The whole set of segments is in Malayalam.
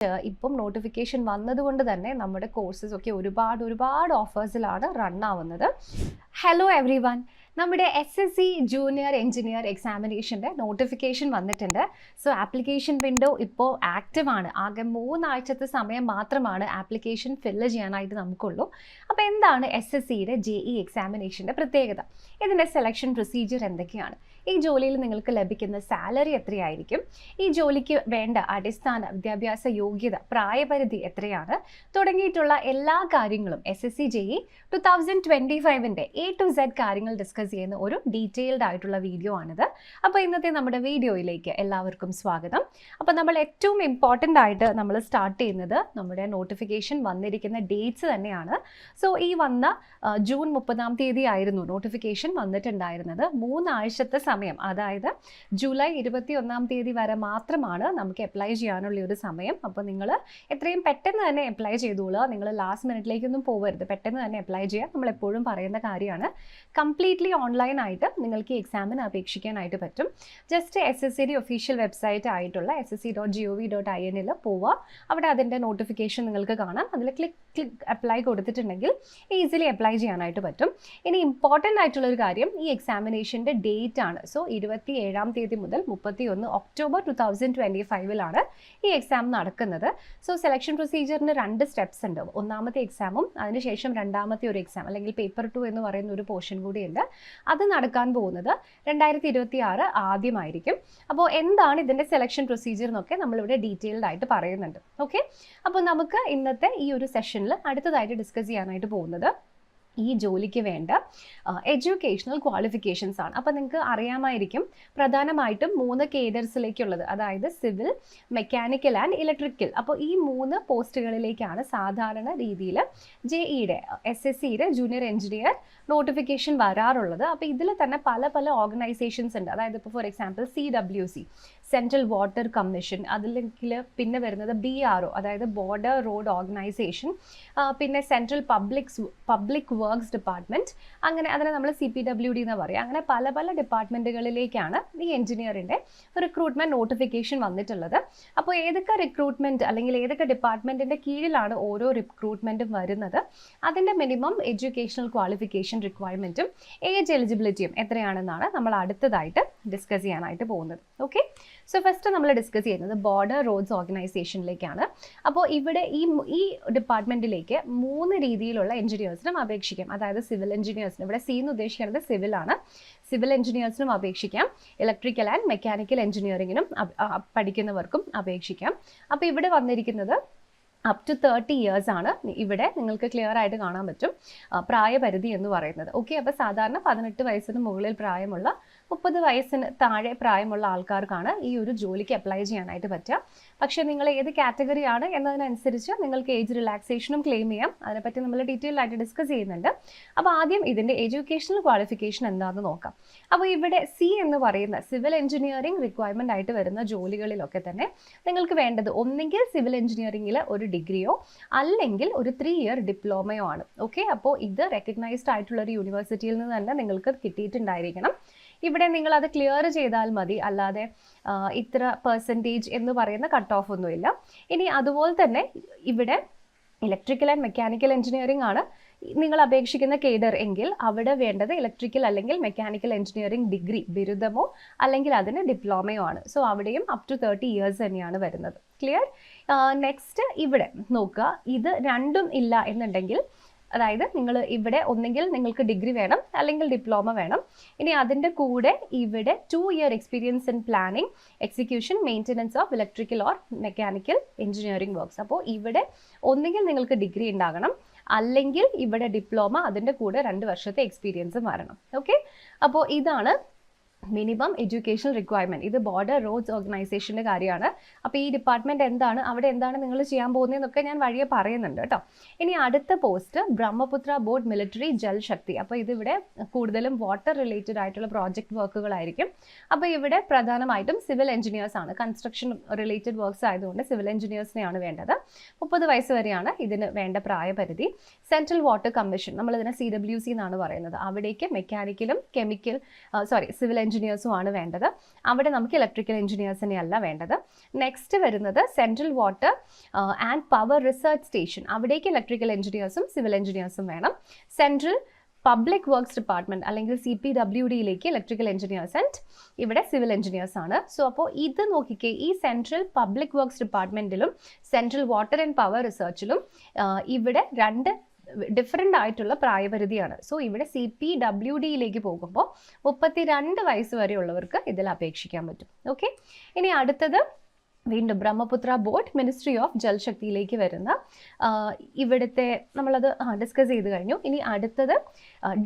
ഇപ്പം നോട്ടിഫിക്കേഷൻ വന്നതുകൊണ്ട് തന്നെ നമ്മുടെ കോഴ്സസ് ഒക്കെ ഒരുപാട് ഓഫേഴ്സിലാണ് റൺ ആവുന്നത്. ഹലോ എവ്രി വൺ, നമ്മുടെ SSC ജൂനിയർ എഞ്ചിനീയർ എക്സാമിനേഷൻ്റെ നോട്ടിഫിക്കേഷൻ വന്നിട്ടുണ്ട്. സോ ആപ്ലിക്കേഷൻ വിൻഡോ ഇപ്പോൾ ആക്റ്റീവ് ആണ്. ആകെ 3 ആഴ്ചത്തെ സമയം മാത്രമാണ് ആപ്ലിക്കേഷൻ ഫില്ല് ചെയ്യാനായിട്ട് നമുക്കുള്ളൂ. അപ്പോൾ എന്താണ് SSCയുടെ JEE എക്സാമിനേഷൻ്റെ പ്രത്യേകത? ഇതിൻ്റെ സെലക്ഷൻ പ്രൊസീജിയർ എന്തൊക്കെയാണ്? ഈ ജോലിയിൽ നിങ്ങൾക്ക് ലഭിക്കുന്ന സാലറി എത്രയായിരിക്കും? ഈ ജോലിക്ക് വേണ്ട അടിസ്ഥാന വിദ്യാഭ്യാസ യോഗ്യത, പ്രായപരിധി എത്രയാണ്? തുടങ്ങിയിട്ടുള്ള എല്ലാ കാര്യങ്ങളും SSC JEE 2025ൻ്റെ A to Z കാര്യങ്ങൾ ഡിസ്കസ് ചെയ്യുന്ന ഒരു ഡീറ്റെയിൽഡ് ആയിട്ടുള്ള വീഡിയോ ആണിത്. അപ്പോൾ ഇന്നത്തെ നമ്മുടെ വീഡിയോയിലേക്ക് എല്ലാവർക്കും സ്വാഗതം. അപ്പോൾ നമ്മൾ ഏറ്റവും ഇമ്പോർട്ടൻ്റ് ആയിട്ട് നമ്മൾ സ്റ്റാർട്ട് ചെയ്യുന്നത് നമ്മുടെ നോട്ടിഫിക്കേഷൻ വന്നിരിക്കുന്ന ഡേറ്റ്സ് തന്നെയാണ്. സോ ഈ വന്ന ജൂൺ 30-ാം തീയതി ആയിരുന്നു നോട്ടിഫിക്കേഷൻ വന്നിട്ടുണ്ടായിരുന്നത്. 3 ആഴ്ചത്തെ സമയം, അതായത് ജൂലൈ 21-ാം തീയതി വരെ മാത്രമാണ് നമുക്ക് അപ്ലൈ ചെയ്യാനുള്ള ഒരു സമയം. അപ്പോൾ നിങ്ങൾ എത്രയും പെട്ടെന്ന് തന്നെ അപ്ലൈ ചെയ്തോളുക. നിങ്ങൾ ലാസ്റ്റ് മിനിറ്റിലേക്കൊന്നും പോകരുത്, പെട്ടെന്ന് തന്നെ അപ്ലൈ ചെയ്യുക. നമ്മൾ എപ്പോഴും പറയുന്ന കാര്യമാണ്. കംപ്ലീറ്റ്ലി ഓൺലൈനായിട്ട് നിങ്ങൾക്ക് ഈ എക്സാമിന് അപേക്ഷിക്കാനായിട്ട് പറ്റും. ജസ്റ്റ് SSCയുടെ ഒഫീഷ്യൽ വെബ്സൈറ്റ് ആയിട്ടുള്ള ssc.gov.in പോവുക. അവിടെ അതിൻ്റെ നോട്ടിഫിക്കേഷൻ നിങ്ങൾക്ക് കാണാം. അതിൽ ക്ലിക്ക് അപ്ലൈ കൊടുത്തിട്ടുണ്ടെങ്കിൽ ഈസിലി അപ്ലൈ ചെയ്യാനായിട്ട് പറ്റും. ഇനി ഇമ്പോർട്ടൻ്റ് ആയിട്ടുള്ളൊരു കാര്യം, ഈ എക്സാമിനേഷൻ്റെ ഡേറ്റ് ആണ്. സോ 27-ാം തീയതി മുതൽ 31 ഒക്ടോബർ 2025 ഈ എക്സാം നടക്കുന്നത്. സോ സെലക്ഷൻ പ്രൊസീജിയറിന് 2 സ്റ്റെപ്സ് ഉണ്ട്. ഒന്നാമത്തെ എക്സാമും അതിനുശേഷം രണ്ടാമത്തെ ഒരു എക്സാം അല്ലെങ്കിൽ പേപ്പർ 2 എന്ന് പറയുന്ന ഒരു പോർഷൻ കൂടിയുണ്ട്. അത് നടക്കാൻ പോകുന്നത് 2026 ആദ്യമായിരിക്കും. അപ്പോൾ എന്താണ് ഇതിൻ്റെ സെലക്ഷൻ പ്രൊസീജിയർ എന്നൊക്കെ നമ്മളിവിടെ ഡീറ്റെയിൽഡ് ആയിട്ട് പറയുന്നുണ്ട്. ഓക്കെ, അപ്പോൾ നമുക്ക് ഇന്നത്തെ ഈ ഒരു സെഷനിൽ അടുത്തതായിട്ട് ഡിസ്കസ് ചെയ്യാനായിട്ട് പോകുന്നത് ഈ ജോലിക്ക് വേണ്ട എഡ്യൂക്കേഷണൽ ക്വാളിഫിക്കേഷൻസ് ആണ്. അപ്പോൾ നിങ്ങൾക്ക് അറിയാമായിരിക്കും, പ്രധാനമായിട്ടും 3 കേഡേഴ്സിലേക്കുള്ളത്, അതായത് സിവിൽ, മെക്കാനിക്കൽ ആൻഡ് ഇലക്ട്രിക്കൽ. അപ്പോൾ ഈ 3 പോസ്റ്റുകളിലേക്കാണ് സാധാരണ രീതിയിൽ JEEയുടെ SSCയുടെ ജൂനിയർ എഞ്ചിനീയർ നോട്ടിഫിക്കേഷൻ വരാറുള്ളത്. അപ്പോൾ ഇതിൽ തന്നെ പല ഓർഗനൈസേഷൻസ് ഉണ്ട്. അതായത് ഇപ്പോൾ for example CWC, central water commission, അതിലെങ്കിൽ പിന്നെ വരുന്നത് BRO, അതായത് ബോർഡർ റോഡ് ഓർഗനൈസേഷൻ, പിന്നെ സെൻട്രൽ പബ്ലിക് വർക്ക്സ് ഡിപ്പാർട്ട്മെൻറ്റ്, അങ്ങനെ അതിനെ നമ്മൾ CPWD എന്ന് പറയുക. അങ്ങനെ പല ഡിപ്പാർട്ട്മെൻറ്റുകളിലേക്കാണ് ഈ എഞ്ചിനീയറിൻ്റെ റിക്രൂട്ട്മെൻറ്റ് നോട്ടിഫിക്കേഷൻ വന്നിട്ടുള്ളത്. അപ്പോൾ ഏതൊക്കെ റിക്രൂട്ട്മെൻറ്റ് അല്ലെങ്കിൽ ഏതൊക്കെ ഡിപ്പാർട്ട്മെൻറ്റിൻ്റെ കീഴിലാണ് ഓരോ റിക്രൂട്ട്മെൻറ്റും വരുന്നത്, അതിൻ്റെ മിനിമം എഡ്യൂക്കേഷണൽ ക്വാളിഫിക്കേഷൻ റിക്വയർമെൻറ്റും ഏജ് എലിജിബിലിറ്റിയും എത്രയാണെന്നാണ് നമ്മൾ അടുത്തതായിട്ട് ഡിസ്കസ് ചെയ്യാനായിട്ട് പോകുന്നത്. ഓക്കെ, സോ ഫസ്റ്റ് നമ്മൾ ഡിസ്കസ് ചെയ്യുന്നത് ബോർഡർ റോഡ്സ് ഓർഗനൈസേഷനിലേക്കാണ്. അപ്പോൾ ഇവിടെ ഈ ഡിപ്പാർട്ട്മെൻറ്റിലേക്ക് 3 രീതിയിലുള്ള എഞ്ചിനീയേഴ്സിനും അപേക്ഷിക്കാം. അതായത് സിവിൽ എഞ്ചിനീയേഴ്സിനും, ഇവിടെ സി എന്ന് ഉദ്ദേശിക്കുന്നത് സിവിലാണ്, സിവിൽ എഞ്ചിനീയേഴ്സിനും അപേക്ഷിക്കാം, ഇലക്ട്രിക്കൽ ആൻഡ് മെക്കാനിക്കൽ എഞ്ചിനീയറിങ്ങിനും പഠിക്കുന്നവർക്കും അപേക്ഷിക്കാം. അപ്പോൾ ഇവിടെ വന്നിരിക്കുന്നത് അപ് ടു 30 years ആണ്. ഇവിടെ നിങ്ങൾക്ക് ക്ലിയർ ആയിട്ട് കാണാൻ പറ്റും പ്രായപരിധി എന്ന് പറയുന്നത്. ഓക്കെ, അപ്പോൾ സാധാരണ 18 വയസ്സിന് മുകളിൽ പ്രായമുള്ള, 30 വയസ്സിന് താഴെ പ്രായമുള്ള ആൾക്കാർക്കാണ് ഈ ഒരു ജോലിക്ക് അപ്ലൈ ചെയ്യാനായിട്ട് പറ്റുക. പക്ഷേ നിങ്ങൾ ഏത് കാറ്റഗറിയാണ് എന്നതിനനുസരിച്ച് നിങ്ങൾക്ക് ഏജ് റിലാക്സേഷനും ക്ലെയിം ചെയ്യാം. അതിനെപ്പറ്റി നമ്മൾ ഡീറ്റെയിൽ ആയിട്ട് ഡിസ്കസ് ചെയ്യുന്നുണ്ട്. അപ്പോൾ ആദ്യം ഇതിൻ്റെ എഡ്യൂക്കേഷണൽ ക്വാളിഫിക്കേഷൻ എന്താണെന്ന് നോക്കാം. അപ്പോൾ ഇവിടെ C എന്ന് പറയുന്ന സിവിൽ എഞ്ചിനീയറിംഗ് റിക്വയർമെൻ്റ് ആയിട്ട് വരുന്ന ജോലികളിലൊക്കെ തന്നെ നിങ്ങൾക്ക് വേണ്ടത് ഒന്നെങ്കിൽ സിവിൽ എഞ്ചിനീയറിംഗിൽ ഒരു ഡിഗ്രിയോ അല്ലെങ്കിൽ ഒരു 3 year ഡിപ്ലോമയോ ആണ്. ഓക്കെ, അപ്പോൾ ഇത് റെക്കഗ്നൈസ്ഡ് ആയിട്ടുള്ള ഒരു യൂണിവേഴ്സിറ്റിയിൽ നിന്ന് തന്നെ നിങ്ങൾക്ക് കിട്ടിയിട്ടുണ്ടായിരിക്കണം. ഇവിടെ നിങ്ങൾ അത് ക്ലിയർ ചെയ്താൽ മതി, അല്ലാതെ ഇത്ര പെർസെൻറ്റേജ് എന്ന് പറയുന്ന കട്ട് ഓഫ് ഒന്നുമില്ല. ഇനി അതുപോലെ തന്നെ ഇവിടെ ഇലക്ട്രിക്കൽ ആൻഡ് മെക്കാനിക്കൽ എഞ്ചിനീയറിംഗ് ആണ് നിങ്ങൾ അപേക്ഷിക്കുന്ന കേഡർ എങ്കിൽ അവിടെ വേണ്ടത് ഇലക്ട്രിക്കൽ അല്ലെങ്കിൽ മെക്കാനിക്കൽ എഞ്ചിനീയറിംഗ് ഡിഗ്രി, ബിരുദമോ അല്ലെങ്കിൽ അതിന് ഡിപ്ലോമയോ ആണ്. സോ അവിടെയും അപ് ടു 30 years തന്നെയാണ് വരുന്നത്. ക്ലിയർ? നെക്സ്റ്റ് ഇവിടെ നോക്കുക, ഇത് രണ്ടും ഇല്ല എന്നുണ്ടെങ്കിൽ, അതായത് നിങ്ങൾ ഇവിടെ ഒന്നെങ്കിൽ നിങ്ങൾക്ക് ഡിഗ്രി വേണം അല്ലെങ്കിൽ ഡിപ്ലോമ വേണം. ഇനി അതിൻ്റെ കൂടെ ഇവിടെ 2 year experience in planning, execution, maintenance of electrical or mechanical engineering works. അപ്പോൾ ഇവിടെ ഒന്നെങ്കിൽ നിങ്ങൾക്ക് ഡിഗ്രി ഉണ്ടാകണം, അല്ലെങ്കിൽ ഇവിടെ ഡിപ്ലോമ, അതിൻ്റെ കൂടെ 2 വർഷത്തെ എക്സ്പീരിയൻസും വരണം. ഓക്കെ, അപ്പോൾ ഇതാണ് മിനിമം എഡ്യൂക്കേഷണൽ റിക്വയർമെൻറ്റ്. ഇത് ബോർഡർ റോഡ്സ് ഓർഗനൈസേഷൻ്റെ കാര്യമാണ്. അപ്പോൾ ഈ ഡിപ്പാർട്ട്മെൻറ്റ് എന്താണ്, അവിടെ എന്താണ് നിങ്ങൾ ചെയ്യാൻ പോകുന്നതെന്നൊക്കെ ഞാൻ വഴിയെ പറയുന്നുണ്ട് കേട്ടോ. ഇനി അടുത്ത post Brahmaputra board military Jal Shakti. അപ്പോൾ ഇതിവിടെ കൂടുതലും വാട്ടർ റിലേറ്റഡ് ആയിട്ടുള്ള പ്രോജക്റ്റ് വർക്കുകളായിരിക്കും. അപ്പോൾ ഇവിടെ പ്രധാനമായിട്ടും സിവിൽ എഞ്ചിനീയേഴ്സ് ആണ്, കൺസ്ട്രക്ഷൻ റിലേറ്റഡ് വർക്ക്സ് ആയതുകൊണ്ട് സിവിൽ എഞ്ചിനീയേഴ്സിനെയാണ് വേണ്ടത്. 30 വയസ്സ് വരെയാണ് ഇതിന് വേണ്ട പ്രായപരിധി. സെൻട്രൽ വാട്ടർ കമ്മീഷൻ, നമ്മളിതിനെ CWC എന്നാണ് പറയുന്നത്. അവിടേക്ക് മെക്കാനിക്കലും സിവിൽ എഞ്ചിനീയേഴ്സും ആണ് വേണ്ടത്. അവിടെ നമുക്ക് ഇലക്ട്രിക്കൽ എഞ്ചിനീയേഴ്സിനെ അല്ല വേണ്ടത്. നെക്സ്റ്റ് വരുന്നത് central water and power research station, അവിടേക്ക് ഇലക്ട്രിക്കൽ എഞ്ചിനീയേഴ്സും സിവിൽ എഞ്ചിനീയേഴ്സും വേണം. സെൻട്രൽ പബ്ലിക് വർക്ക്സ് ഡിപ്പാർട്ട്മെൻറ്റ് അല്ലെങ്കിൽ CPWDയിലേക്ക് ഇലക്ട്രിക്കൽ എഞ്ചിനീയേഴ്സ് ആൻഡ് ഇവിടെ സിവിൽ എഞ്ചിനീയേഴ്സ് ആണ്. സോ അപ്പോൾ ഇത് നോക്കിക്കേ, ഈ സെൻട്രൽ പബ്ലിക് വർക്ക്സ് ഡിപ്പാർട്ട്മെൻറ്റിലും സെൻട്രൽ വാട്ടർ ആൻഡ് പവർ റിസർച്ചിലും ഇവിടെ 2 ഡിഫറെൻ്റ് ആയിട്ടുള്ള പ്രായപരിധിയാണ്. സോ ഇവിടെ CPWDയിലേക്ക് പോകുമ്പോൾ 32 വയസ്സ് വരെയുള്ളവർക്ക് ഇതിൽ അപേക്ഷിക്കാൻ പറ്റും. ഓക്കെ, ഇനി അടുത്തത് വീണ്ടും ബ്രഹ്മപുത്ര ബോർഡ് മിനിസ്ട്രി ഓഫ് ജൽശക്തിയിലേക്ക് വരുന്ന ഇവിടുത്തെ നമ്മളത് ഡിസ്കസ് ചെയ്ത് കഴിഞ്ഞു. ഇനി അടുത്തത്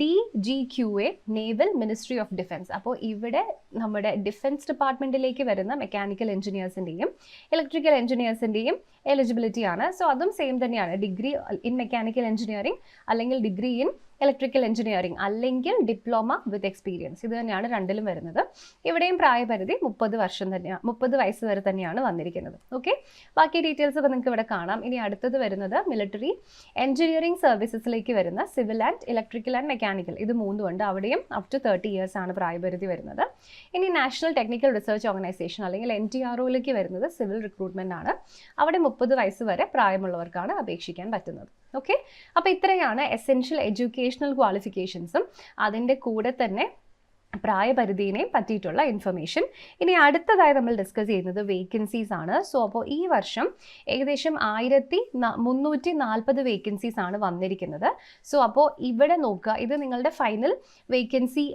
DGQA naval ministry of defence. അപ്പോൾ ഇവിടെ നമ്മുടെ ഡിഫൻസ് ഡിപ്പാർട്ട്മെൻറ്റിലേക്ക് വരുന്ന മെക്കാനിക്കൽ എഞ്ചിനീയേഴ്സിൻ്റെയും ഇലക്ട്രിക്കൽ എഞ്ചിനീയേഴ്സിൻ്റെയും എലിജിബിലിറ്റി ആണ്. സോ അതും സെയിം തന്നെയാണ്, ഡിഗ്രി ഇൻ മെക്കാനിക്കൽ എഞ്ചിനീയറിംഗ് അല്ലെങ്കിൽ ഡിഗ്രി ഇൻ ഇലക്ട്രിക്കൽ എഞ്ചിനീയറിംഗ് അല്ലെങ്കിൽ ഡിപ്ലോമ വിത്ത് എക്സ്പീരിയൻസ്, ഇത് തന്നെയാണ് രണ്ടിലും വരുന്നത്. ഇവിടെയും പ്രായപരിധി 30 വയസ്സ് വരെ തന്നെയാണ് വന്നിരിക്കുന്നത്. ഓക്കെ, ബാക്കി ഡീറ്റെയിൽസ് ഒക്കെ നിങ്ങൾക്ക് ഇവിടെ കാണാം. ഇനി അടുത്തത് വരുന്നത് മിലിറ്ററി എഞ്ചിനീയറിംഗ് സർവീസസിലേക്ക് വരുന്ന civil and electrical and mechanical, ഇത് 3 ഉണ്ട്. അവിടെയും അപ് ടു 30 ഇയേഴ്സ് ആണ് പ്രായപരിധി വരുന്നത്. ഇനി നാഷണൽ ടെക്നിക്കൽ റിസർച്ച് ഓർഗനൈസേഷൻ അല്ലെങ്കിൽ NTROയിലേക്ക് വരുന്നത് സിവിൽ റിക്രൂട്ട്മെന്റ് ആണ്. അവിടെ 30 വയസ്സ് വരെ പ്രായമുള്ളവർക്കാണ് അപേക്ഷിക്കാൻ പറ്റുന്നത്. ഓക്കെ, അപ്പോൾ ഇത്രയാണ് എസെൻഷ്യൽ എഡ്യൂക്കേഷണൽ ക്വാളിഫിക്കേഷൻസും അതിൻ്റെ കൂടെ തന്നെ പ്രായപരിധിയെയും പറ്റിയിട്ടുള്ള ഇൻഫർമേഷൻ. ഇനി അടുത്തതായി നമ്മൾ ഡിസ്കസ് ചെയ്യുന്നത് വേക്കൻസീസ് ആണ്. സോ അപ്പോൾ ഈ വർഷം ഏകദേശം 1340 വേക്കൻസീസ് ആണ് വന്നിരിക്കുന്നത്. സോ അപ്പോൾ ഇവിടെ നോക്കുക, ഇത് നിങ്ങളുടെ ഫൈനൽ വേക്കൻസി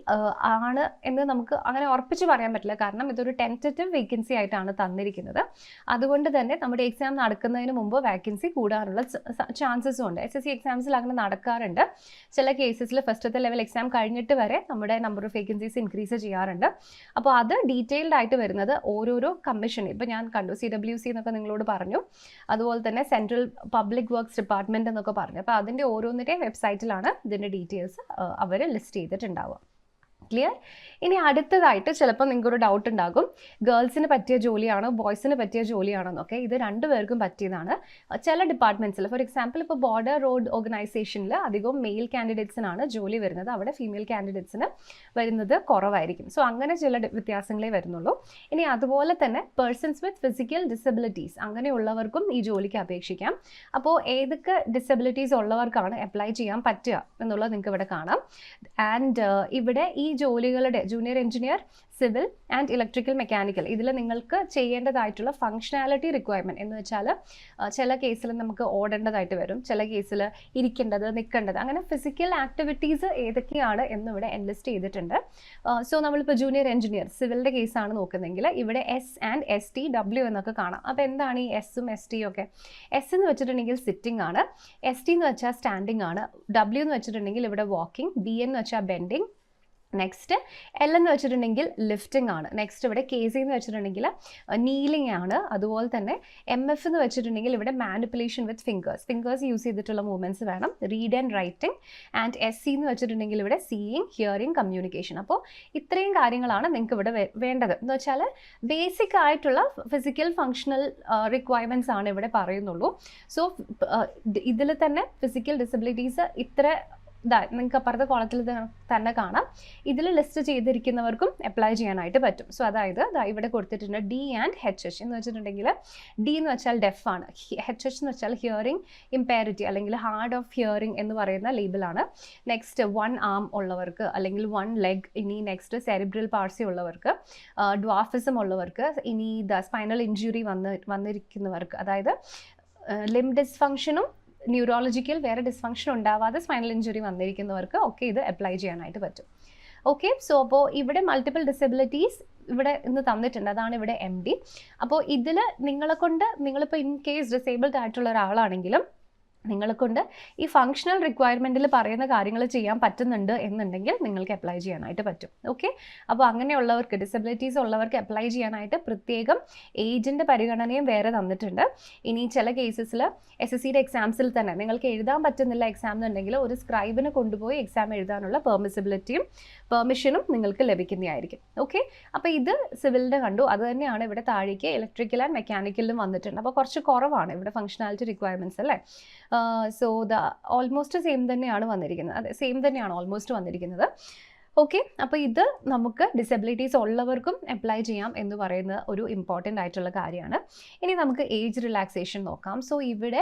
ആണ് എന്ന് നമുക്ക് അങ്ങനെ ഉറപ്പിച്ച് പറയാൻ പറ്റില്ല, കാരണം ഇതൊരു ടെൻറ്ററ്റീവ് വേക്കൻസി ആയിട്ടാണ് തന്നിരിക്കുന്നത്. അതുകൊണ്ട് തന്നെ നമ്മുടെ എക്സാം നടക്കുന്നതിന് മുമ്പ് വേക്കൻസി കൂടാനുള്ള ചാൻസസും ഉണ്ട്. SSC എക്സാംസിൽ അങ്ങനെ നടക്കാറുണ്ട്. ചില കേസസിൽ ഫസ്റ്റത്തെ ലെവൽ എക്സാം കഴിഞ്ഞിട്ട് വരെ നമ്മുടെ നമ്പർ ഓഫ് വേക്കൻസീസ് ഇൻക്രീസ് ചെയ്യാറുണ്ട്. അപ്പോൾ അത് ഡീറ്റെയിൽഡ് ആയിട്ട് വരുന്നത് ഓരോരോ കമ്മീഷൻ, ഇപ്പോൾ ഞാൻ കണ്ടു CWC എന്നൊക്കെ നിങ്ങളോട് പറഞ്ഞു, അതുപോലെ തന്നെ സെൻട്രൽ പബ്ലിക് വർക്ക്സ് ഡിപ്പാർട്ട്മെന്റ് എന്നൊക്കെ പറഞ്ഞു. അപ്പോൾ അതിൻ്റെ ഓരോന്നിൻ്റെയും വെബ്സൈറ്റിലാണ് ഇതിൻ്റെ ഡീറ്റെയിൽസ് അവർ ലിസ്റ്റ് ചെയ്തിട്ടുണ്ടാവുക. ക്ലിയർ? ഇനി അടുത്തതായിട്ട് ചിലപ്പോൾ നിങ്ങൾക്കൊരു ഡൗട്ട് ഉണ്ടാകും, ഗേൾസിന് പറ്റിയ ജോലിയാണോ ബോയ്സിന് പറ്റിയ ജോലിയാണോ എന്നൊക്കെ. ഇത് 2 പേർക്കും പറ്റിയതാണ്. ചില ഡിപ്പാർട്ട്മെൻറ്റ്സിൽ, ഫോർ എക്സാമ്പിൾ ഇപ്പോൾ ബോർഡർ റോഡ് ഓർഗനൈസേഷനിൽ അധികവും മെയിൽ കാൻഡിഡേറ്റ്സിനാണ് ജോലി വരുന്നത്, അവിടെ ഫീമെയിൽ കാൻഡിഡേറ്റ്സിന് വരുന്നത് കുറവായിരിക്കും. സോ അങ്ങനെ ചില വ്യത്യാസങ്ങളേ വരുന്നുള്ളൂ. ഇനി അതുപോലെ തന്നെ പേഴ്സൺസ് വിത്ത് ഫിസിക്കൽ ഡിസബിലിറ്റീസ്, അങ്ങനെയുള്ളവർക്കും ഈ ജോലിക്ക് അപേക്ഷിക്കാം. അപ്പോൾ ഏതൊക്കെ ഡിസബിലിറ്റീസ് ഉള്ളവർക്കാണ് അപ്ലൈ ചെയ്യാൻ പറ്റുക എന്നുള്ളത് നിങ്ങൾക്ക് ഇവിടെ കാണാം. ആൻഡ് ഇവിടെ ഈ ജോലികളുടെ junior engineer, civil and electrical mechanical, ഇതിൽ നിങ്ങൾക്ക് ചെയ്യേണ്ടതായിട്ടുള്ള ഫങ്ഷണാലിറ്റി റിക്വയർമെൻറ്റ് എന്ന് വെച്ചാൽ ചില കേസിൽ നമുക്ക് ഓടേണ്ടതായിട്ട് വരും, ചില കേസിൽ ഇരിക്കേണ്ടത്, നിൽക്കേണ്ടത്, അങ്ങനെ ഫിസിക്കൽ ആക്ടിവിറ്റീസ് ഏതൊക്കെയാണ് എന്നിവിടെ എൻലിസ്റ്റ് ചെയ്തിട്ടുണ്ട്. സോ നമ്മളിപ്പോൾ ജൂനിയർ എഞ്ചിനീയർ സിവിലിൻ്റെ കേസാണ് നോക്കുന്നതെങ്കിൽ ഇവിടെ S and ST W എന്നൊക്കെ കാണാം. അപ്പോൾ എന്താണ് ഈ എസും ST ഒക്കെ? S എന്ന് വെച്ചിട്ടുണ്ടെങ്കിൽ സിറ്റിംഗ് ആണ്, ST എന്ന് വെച്ചാൽ സ്റ്റാൻഡിംഗ് ആണ്, W എന്ന് വെച്ചിട്ടുണ്ടെങ്കിൽ ഇവിടെ വാക്കിംഗ്, B എന്ന് വെച്ചാൽ ബെൻഡിങ്, നെക്സ്റ്റ് L എന്ന് വെച്ചിട്ടുണ്ടെങ്കിൽ ലിഫ്റ്റിംഗ് ആണ്, നെക്സ്റ്റ് ഇവിടെ KC എന്ന് വെച്ചിട്ടുണ്ടെങ്കിൽ നീലിംഗ് ആണ്, അതുപോലെ തന്നെ MF എന്ന് വെച്ചിട്ടുണ്ടെങ്കിൽ ഇവിടെ മാനിപ്പുലേഷൻ വിത്ത് ഫിംഗേഴ്സ് യൂസ് ചെയ്തിട്ടുള്ള മൂവ്മെൻറ്റ്സ് വേണം, read and writing, and SC എന്ന് വെച്ചിട്ടുണ്ടെങ്കിൽ ഇവിടെ സീയിങ്, ഹിയറിംഗ്, കമ്മ്യൂണിക്കേഷൻ. അപ്പോൾ ഇത്രയും കാര്യങ്ങളാണ് നിങ്ങൾക്ക് ഇവിടെ വേണ്ടത്. എന്ന് വെച്ചാൽ ബേസിക് ആയിട്ടുള്ള ഫിസിക്കൽ ഫങ്ഷണൽ റിക്വയർമെൻറ്റ്സ് ആണ് ഇവിടെ പറയുന്നുള്ളൂ. സോ ഇതിൽ തന്നെ ഫിസിക്കൽ ഡിസബിലിറ്റീസ് ഇത്ര നിങ്ങൾക്ക് അപ്പുറത്തെ കോളത്തിൽ തന്നെ കാണാം. ഇതിൽ ലിസ്റ്റ് ചെയ്തിരിക്കുന്നവർക്കും അപ്ലൈ ചെയ്യാനായിട്ട് പറ്റും. സോ അതായത് ഇവിടെ കൊടുത്തിട്ടുണ്ട് D and HH എന്ന് വെച്ചിട്ടുണ്ടെങ്കിൽ D എന്ന് വെച്ചാൽ ഡെഫ് ആണ്, HH എന്ന് വെച്ചാൽ ഹിയറിംഗ് ഇമ്പയറിറ്റി അല്ലെങ്കിൽ ഹാർഡ് ഓഫ് ഹിയറിംഗ് എന്ന് പറയുന്ന ലേബിളാണ്. നെക്സ്റ്റ് 1 ആം ഉള്ളവർക്ക് അല്ലെങ്കിൽ 1 ലെഗ്, ഇനി നെക്സ്റ്റ് സെറിബ്രൽ പാൾസി ഉള്ളവർക്ക്, ഡ്വാഫിസം ഉള്ളവർക്ക്, ഇനി സ്പൈനൽ ഇഞ്ചുറി വന്നിരിക്കുന്നവർക്ക്, അതായത് ലിംബ് ഡിസ്ഫങ്ഷനും ന്യൂറോളജിക്കൽ വേറെ ഡിസ്ഫങ്ഷൻ ഉണ്ടാവാതെ സ്പൈനൽ ഇഞ്ചുറി വന്നിരിക്കുന്നവർക്ക് ഒക്കെ ഇത് അപ്ലൈ ചെയ്യാനായിട്ട് പറ്റും. ഓക്കെ, സോ അപ്പോൾ ഇവിടെ മൾട്ടിപ്പിൾ ഡിസബിലിറ്റീസ് ഇവിടെ ഇന്ന് തന്നിട്ടുണ്ട്, അതാണ് ഇവിടെ MD. അപ്പോൾ ഇതിൽ നിങ്ങളിപ്പോൾ ഇൻ കേസ് ഡിസേബിൾഡ് ആയിട്ടുള്ള ഒരാളാണെങ്കിലും നിങ്ങളെക്കൊണ്ട് ഈ ഫങ്ഷണൽ റിക്വയർമെൻറ്റിൽ പറയുന്ന കാര്യങ്ങൾ ചെയ്യാൻ പറ്റുന്നുണ്ട് എന്നുണ്ടെങ്കിൽ നിങ്ങൾക്ക് അപ്ലൈ ചെയ്യാനായിട്ട് പറ്റും. ഓക്കെ, അപ്പോൾ അങ്ങനെയുള്ളവർക്ക്, ഡിസബിലിറ്റീസ് ഉള്ളവർക്ക് അപ്ലൈ ചെയ്യാനായിട്ട് പ്രത്യേകം ഏജിൻ്റെ പരിഗണനയും വേറെ തന്നിട്ടുണ്ട്. ഇനി ചില കേസസിൽ SSCയുടെ എക്സാംസിൽ തന്നെ നിങ്ങൾക്ക് എഴുതാൻ പറ്റുന്നില്ല എക്സാം എന്നുണ്ടെങ്കിൽ ഒരു സ്ക്രൈബിനെ കൊണ്ടുപോയി എക്സാം എഴുതാനുള്ള പെർമിഷനും നിങ്ങൾക്ക് ലഭിക്കുന്നതായിരിക്കും. ഓക്കെ, അപ്പോൾ ഇത് സിവിലിൻ്റെ കണ്ടു, അത് തന്നെയാണ് ഇവിടെ താഴേക്ക് ഇലക്ട്രിക്കൽ ആൻഡ് മെക്കാനിക്കലിലും വന്നിട്ടുണ്ട്. അപ്പോൾ കുറച്ച് കുറവാണ് ഇവിടെ ഫങ്ഷണാലിറ്റി റിക്വയർമെൻറ്റ്സ് അല്ലേ. സോ ഓൾമോസ്റ്റ് സെയിം തന്നെയാണ് വന്നിരിക്കുന്നത്, അതെ സെയിം തന്നെയാണ് ഓൾമോസ്റ്റ് വന്നിരിക്കുന്നത്. ഓക്കെ, അപ്പോൾ ഇത് നമുക്ക് ഡിസബിലിറ്റീസ് ഉള്ളവർക്കും അപ്ലൈ ചെയ്യാം എന്ന് പറയുന്ന ഒരു ഇമ്പോർട്ടൻ്റ് ആയിട്ടുള്ള കാര്യമാണ്. ഇനി നമുക്ക് ഏജ് റിലാക്സേഷൻ നോക്കാം. സോ ഇവിടെ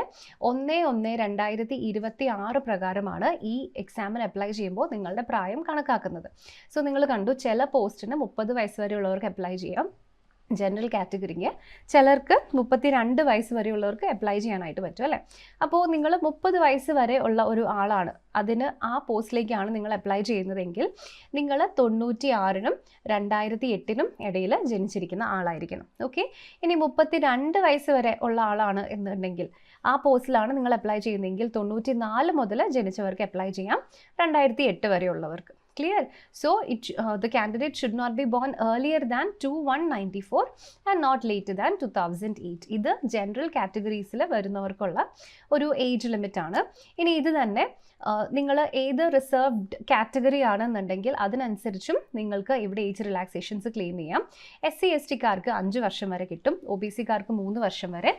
1/1/2026 പ്രകാരമാണ് ഈ എക്സാമിന് അപ്ലൈ ചെയ്യുമ്പോൾ നിങ്ങളുടെ പ്രായം കണക്കാക്കുന്നത്. സോ നിങ്ങൾ കണ്ടു, ചില പോസ്റ്റിന് 30 വയസ്സ് വരെയുള്ളവർക്ക് അപ്ലൈ ചെയ്യാം, ജനറൽ കാറ്റഗറിക്ക് ചിലർക്ക് 32 വയസ്സ് വരെയുള്ളവർക്ക് അപ്ലൈ ചെയ്യാനായിട്ട് പറ്റും അല്ലേ. അപ്പോൾ നിങ്ങൾ 30 വയസ്സ് വരെ ഉള്ള ഒരു ആളാണ്, അതിന് ആ പോസ്റ്റിലേക്കാണ് നിങ്ങൾ അപ്ലൈ ചെയ്യുന്നതെങ്കിൽ നിങ്ങൾ 96-നും 2008-നും ഇടയിൽ ജനിച്ചിരിക്കുന്ന ആളായിരിക്കണം. ഓക്കെ, ഇനി 32 വയസ്സ് വരെ ഉള്ള ആളാണ് എന്നുണ്ടെങ്കിൽ ആ പോസ്റ്റിലാണ് നിങ്ങൾ അപ്ലൈ ചെയ്യുന്നതെങ്കിൽ 94 മുതൽ ജനിച്ചവർക്ക് അപ്ലൈ ചെയ്യാം, 2008 വരെയുള്ളവർക്ക്. Clear? So the candidate should not be born earlier than 2194 and not later than 2008. ഇത് ജനറൽ കാറ്റഗറീസിൽ വരുന്നവർക്കുള്ള ഒരു ഏജ് ലിമിറ്റ് ആണ്. ഇനി ഇത് തന്നെ നിങ്ങൾ ഏത് റിസർവ്ഡ് കാറ്റഗറി ആണെന്നുണ്ടെങ്കിൽ അതിനനുസരിച്ചും നിങ്ങൾക്ക് ഇവിടെ ഏജ് റിലാക്സേഷൻസ് ക്ലെയിം ചെയ്യാം. SC/ST-കാർക്ക് 5 വർഷം വരെ കിട്ടും, OBC-കാർക്ക് 3 വർഷം വരെ,